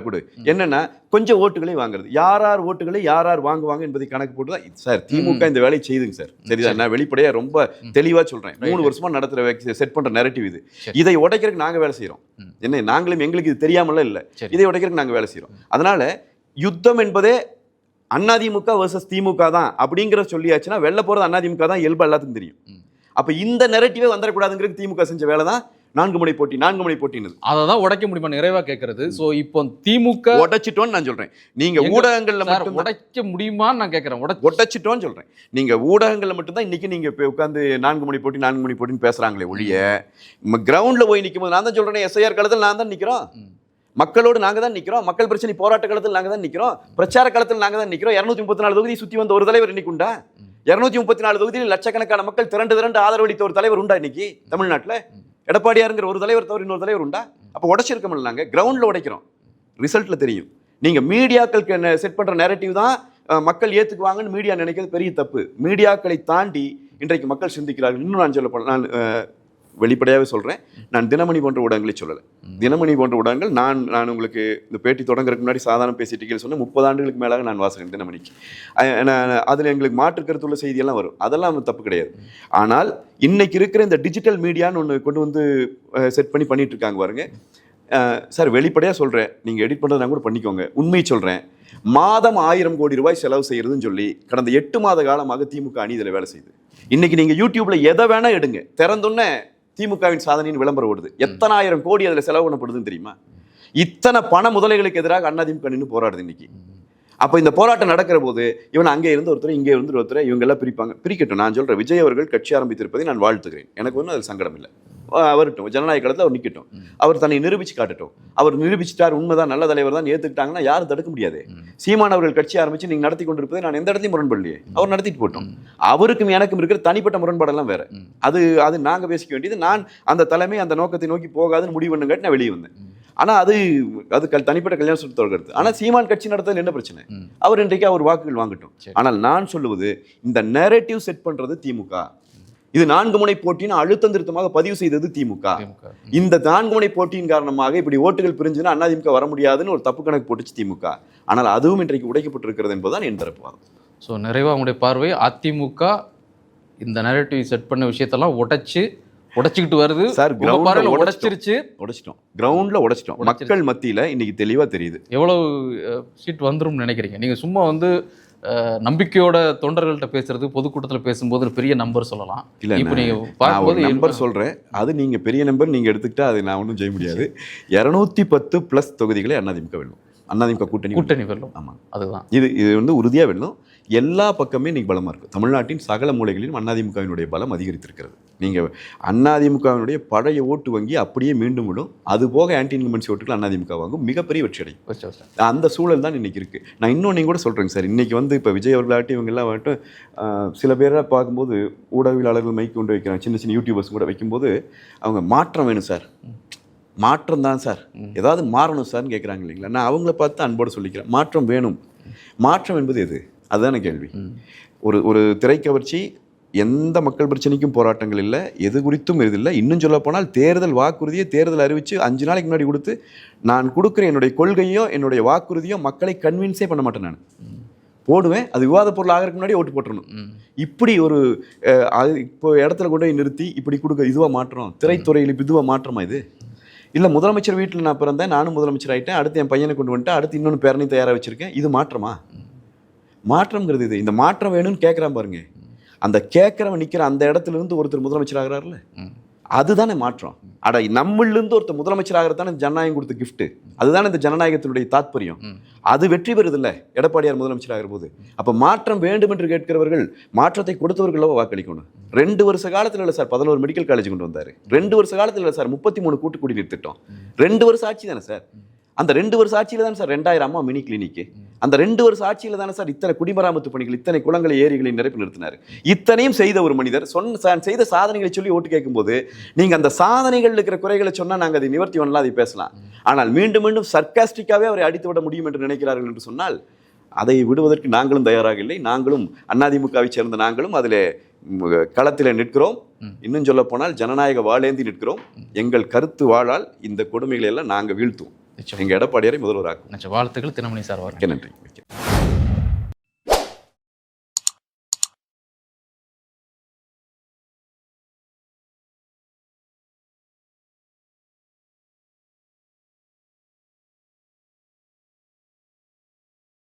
கொடு என்னன்னா கொஞ்சம் ஓட்டுகளை வாங்குறது, யார் ஓட்டுகளை யார் வாங்குவாங்க என்பதை கணக்கு போட்டு தான் சார் திமுக இந்த வேலையை செய்துங்க சார். சரிதான், நான் வெளிப்படையா ரொம்ப தெளிவா சொல்றேன். 3 வருஷமா நடத்துற செட் பண்ற நெரட்டிவ் இது. இதை உடைக்கிறதுக்கு நாங்க வேலை செய்யறோம். என்ன நாங்களும் எங்களுக்கு இது தெரியாமல இல்ல, இதை உடைக்கிறதுக்கு நாங்க வேலை செய்யறோம். அதனால யுத்தம் என்பதே அதிமுக வர்சஸ் திமுக தான் அப்படிங்கிற சொல்லியாச்சுன்னா வெளில போறது அதிமுக தான் இயல்பா எல்லாத்துக்கும் தெரியும். அப்ப இந்த நெரட்டிவே வந்துடக்கூடாதுங்கிறது திமுக செஞ்ச வேலை தான் 4 முனை போட்டினது. அதை தான் உடைக்க முடியுமா நிறைவா கேட்கறது. சோ இப்போ திமுக உடைச்சிட்டோன்னு நான் சொல்றேன். நீங்க ஊடகங்கள்ல மட்டும் உடைக்க முடியுமான்னு நான் கேட்கறேன். உடைச்சிட்டோன்னு சொல்றேன். நீங்க ஊடகங்கள்ல மட்டும் தான் இன்னைக்கு நீங்க உட்கார்ந்து 4 முனை போட்டின்னு பேசுறாங்களே ஒழிய கிரவுண்ட்ல போய் நிக்கும்போது நான் தான் சொல்றேன், எஸ்ஐஆர் களத்தில் நான் தான் நிக்கிறோம், மக்களோடு நாங்க தான் நிக்கிறோம், மக்கள் பிரச்சனை போராட்ட களத்தில் நாங்க தான் நிக்கிறோம், பிரச்சார களத்தில் நாங்க தான் நிக்கிறோம். 234 தொகுதி சுத்தி வந்த ஒரு தலைவர் இன்னைக்கு உண்டா? 234 தொகுதியில் லட்சக்கணக்கான மக்கள் திரண்டு ஆதரவளித்த ஒரு தலைவர் உண்டா இன்னைக்கு தமிழ்நாட்டில்? எடப்பாடியாருங்கிற ஒரு தலைவர் தவிர இன்னொரு தலைவர் உண்டா? அப்போ உடைச்சிருக்கோம். நாங்க கிரவுண்ட்ல உடைக்கிறோம், ரிசல்ட்ல தெரியும். நீங்க மீடியாக்களுக்கு செட் பண்ற நெரட்டிவ் தான் மக்கள் ஏத்துக்குவாங்கன்னு மீடியா நினைக்கிறது பெரிய தப்பு. மீடியாக்களை தாண்டி இன்றைக்கு மக்கள் சிந்திக்கிறார்கள். இன்னும் நான் நான் வெளிப்படையாகவே சொல்றேன், நான் தினமணி போன்ற ஊடகங்களை சொல்லலை. தினமணி போன்ற ஊடகங்கள் நான் உங்களுக்கு இந்த பேட்டி தொடங்குறதுக்கு முன்னாடி சாதாரண பேசிட்டு சொன்னேன், 30 ஆண்டுகளுக்கு மேலாக நான் வாசகன் தினமணிக்கு. அதில் எங்களுக்கு மாற்று கருத்துள்ள செய்தியெல்லாம் வரும், அதெல்லாம் தப்பு கிடையாது. ஆனால் இன்னைக்கு இருக்கிற இந்த டிஜிட்டல் மீடியான்னு ஒன்று கொண்டு வந்து செட் பண்ணிட்டு இருக்காங்க பாருங்க சார். வெளிப்படையாக சொல்கிறேன், நீங்கள் எடிட் பண்ணுறதுனா கூட பண்ணிக்கோங்க. உண்மை சொல்கிறேன், மாதம் 1000 கோடி ரூபாய் செலவு செய்யறதுன்னு சொல்லி கடந்த 8 மாத காலமாக திமுக அணி இதில் வேலை செய்யுது. இன்னைக்கு நீங்கள் யூடியூப்ல எதை வேணா எடுங்க, திறந்தோன்னே திமுகவின் சாதனையின் விளம்பரம் ஓடுது. எத்தனை 1000 கோடி அதில் செலவு பண்ணப்படுதுன்னு தெரியுமா? இத்தனை பண முதலைகளுக்கு எதிராக அதிமுக நின்று போராடுது இன்னைக்கு. அப்போ இந்த போராட்டம் நடக்கிற போது இவன் அங்கே இருந்து ஒருத்தர் இங்கே இருந்து ஒருத்தர் இவங்க எல்லாம் பிரிக்கட்டும். நான் சொல்றேன், விஜய் அவர்கள் கட்சி ஆரம்பித்திருப்பதை நான் வாழ்த்துகிறேன். எனக்கு ஒன்றும் அதில் சங்கடம் இல்லை. வரட்டும், ஜனநாயக களத்தில் அவர் நிற்கட்டும், அவர் தன்னை நிரூபிச்சு காட்டட்டும். அவர் நிரூபிச்சிட்டார், உண்மைதான், நல்ல தலைவர் தான் ஏற்றுக்கிட்டாங்கன்னா யாரும் தடுக்க முடியாது. சீமான் அவர்கள் கட்சி ஆரம்பிச்சு நீங்க நடத்தி கொண்டிருப்பதை நான் எந்த இடத்தையும் முரண்படலையே, அவர் நடத்திட்டு போட்டோம். அவருக்கும் எனக்கும் இருக்கிற தனிப்பட்ட முரண்பாடெல்லாம் வேற. அது நாங்க பேசிக்க வேண்டியது. நான் அந்த தலைமை அந்த நோக்கத்தை நோக்கி போகாதுன்னு முடிவு பண்ணுங்காட்டி நான் வெளியே வந்தேன். ஆனா அது தனிப்பட்ட கல்யாண சுற்றத்தோடு கருத்து. ஆனா சீமான் கட்சி நடத்துறது என்ன பிரச்சனை? அவர் இன்றைக்கு அவர் வாக்குகள் வாங்கட்டும். ஆனால் நான் சொல்லுவது, இந்த நெரேட்டிவ் செட் பண்றது திமுக. இது 4 முனை போட்டின்னு அழுத்தம் திருத்தமாக பதிவு செய்தது திமுக. இந்த 4 முனை போட்டியின் காரணமாக இப்படி ஓட்டுகள் பிரிஞ்சுன்னா அதிமுக வர முடியாதுன்னு ஒரு தப்பு கணக்கு போட்டுச்சு திமுக. ஆனால் அதுவும் இன்றைக்கு உடைக்கப்பட்டிருக்கிறது என்பதுதான் என் தரப்பு. ஸோ நிறைவா உங்களுடைய பார்வை, அதிமுக இந்த நெரேட்டிவ் செட் பண்ண விஷயத்தெல்லாம் உடைச்சிக்கிட்டு வருது சார். உடைச்சிட்டோம், கிரவுண்ட்ல உடைச்சிட்டோம். மக்கள் மத்தியில இன்னைக்கு தெளிவா தெரியுது. எவ்வளவு சீட் வந்துரும் நினைக்கிறீங்க நீங்க? சும்மா வந்து நம்பிக்கையோட தொண்டர்கள்ட்ட பேசுறது, பொதுக்கூட்டத்தில் பேசும்போது பெரிய நம்பர் சொல்லலாம். இப்போ நீங்க பார்க்கும்போது நம்பர் சொல்றேன், அது நீங்க பெரிய நம்பர் நீங்க எடுத்துக்கிட்டா அது நான் ஒன்றும் செய்ய முடியாது. 210+ தொகுதிகளை அதிமுக வெல்லும். அதிமுக கூட்டணி வெல்லும். ஆமா, அதுதான் இது வந்து உறுதியா வெல்லும். எல்லா பக்கமே இன்னைக்கு பலமா இருக்கு. தமிழ்நாட்டின் சகல மூலைகளிலும் அதிமுகவினுடைய பலம் அதிகரித்திருக்கிறது. நீங்க அதிமுகவினுடைய பழைய ஓட்டு வங்கி அப்படியே மீண்டும் விடும். அது போக ஆன்டி இன்கம்பன்சி ஓட்டுகள் அதிமுக வாங்கும், மிகப்பெரிய வெற்றி அடையும். அந்த சூழல் தான் இன்னைக்கு இருக்கு. நான் இன்னொன்று கூட சொல்றேங்க சார், இன்னைக்கு வந்து இப்போ விஜய் அவர்களாகட்டும் இவங்க எல்லாம் ஆகட்டும், சில பேரை பார்க்கும்போது ஊடகவியலாளர்கள் மைக்கு கொண்டு வைக்கிறாங்க, சின்ன சின்ன யூடியூபர்ஸ் கூட வைக்கும்போது அவங்க மாற்றம் வேணும் சார், மாற்றம் தான் சார், ஏதாவது மாறணும் சார்னு கேட்குறாங்க இல்லைங்களா? நான் அவங்கள பார்த்து அன்போடு சொல்லிக்கிறேன், மாற்றம் வேணும். மாற்றம் என்பது எது? அதுதான கேள்வி. ஒரு திரைக்கவர்ச்சி, எந்த மக்கள் பிரச்சனைக்கும் போராட்டங்கள் இல்லை, எது குறித்தும் இல்லை. இன்னும் சொல்ல போனால் தேர்தல் வாக்குறுதியை தேர்தல் அறிவித்து 5 நாளைக்கு முன்னாடி கொடுத்து, நான் கொடுக்குற என்னுடைய கொள்கையோ என்னுடைய வாக்குறுதியோ மக்களை கன்வின்ஸே பண்ண மாட்டேன். நான் போடுவேன், அது விவாத பொருள் ஆகிறதுக்கு முன்னாடி ஓட்டு போட்டுறணும். இப்படி ஒரு இப்போ இடத்துல கொண்டு போய் நிறுத்தி இப்படி கொடுக்க, இதுவாக மாற்றம்? திரைத்துறையில் இதுவாக மாற்றமா இது? இல்லை முதலமைச்சர் வீட்டில் நான் பிறந்தேன், நானும் முதலமைச்சர் ஆகிட்டேன், அடுத்து என் பையனை கொண்டு வந்துட்டேன், அடுத்து இன்னொன்று பேரணி தயாராக வச்சுருக்கேன், இது மாற்றமா? மாற்றம்ங்கிறது இது. இந்த மாற்றம் வேணும்னு கேட்குறான் பாருங்க, அந்த கேட்குறவன் நிற்கிற அந்த இடத்துல இருந்து ஒருத்தர் முதலமைச்சர் ஆகிறாருல்ல, அதுதானே மாற்றம். நம்மளிருந்து ஒருத்தர் முதலமைச்சர் ஆகிறது தானே ஜனநாயகம் கொடுத்த கிஃப்ட். அதுதானே இந்த ஜனநாயகத்தினுடைய தாத்பரியம். அது வெற்றி பெறுது இல்லை எடப்பாடியார் முதலமைச்சர் ஆகிற போது. அப்போ மாற்றம் வேண்டும் என்று கேட்கிறவர்கள் மாற்றத்தை கொடுத்தவர்களோ வாக்களிக்கணும். 2 வருஷ காலத்தில் இல்லை சார் 11 மெடிக்கல் காலேஜ் கொண்டு வந்தார். 2 வருஷ காலத்தில் இல்லை சார் 33 கூட்டு குடிநீர் திட்டம். 2 வருஷம் ஆட்சி தானே சார். அந்த 2 வருஷ ஆட்சியில் தானே சார் 2000 அம்மா மினி கிளினிக்கு. அந்த 2 வருஷ ஆட்சியில் தானே சார் இத்தனை குடிமராமத்து பணிகள், இத்தனை குளங்களை ஏரிகளை நிரப்பி நிறுத்தினார். இத்தனையும் செய்த ஒரு மனிதர் செய்த சாதனைகளை சொல்லி ஓட்டு கேட்கும்போது நீங்க அந்த சாதனைகள் இருக்கிற குறைகளை சொன்னா நாங்கள் அதை நிவர்த்தி பண்ணலாம், அதை பேசலாம். ஆனால் மீண்டும் மீண்டும் சர்க்காஸ்டிக்காவே அவரை அடித்து விட முடியும் என்று நினைக்கிறார்கள் என்று சொன்னால் அதை விடுவதற்கு நாங்களும் தயாராக இல்லை. நாங்களும் அதிமுகவை சேர்ந்த நாங்களும் அதில் களத்தில் நிற்கிறோம். இன்னும் சொல்ல போனால் ஜனநாயக வாழேந்தி நிற்கிறோம். எங்கள் கருத்து வாழால் இந்த கொடுமைகளை எல்லாம் நாங்கள் வீழ்த்துவோம். நிச்சயம். எங்க எடப்பாடியாரை முதல்வர் ஆக்கும். வாழ்த்துக்கள் தினமணி சார். நன்றி.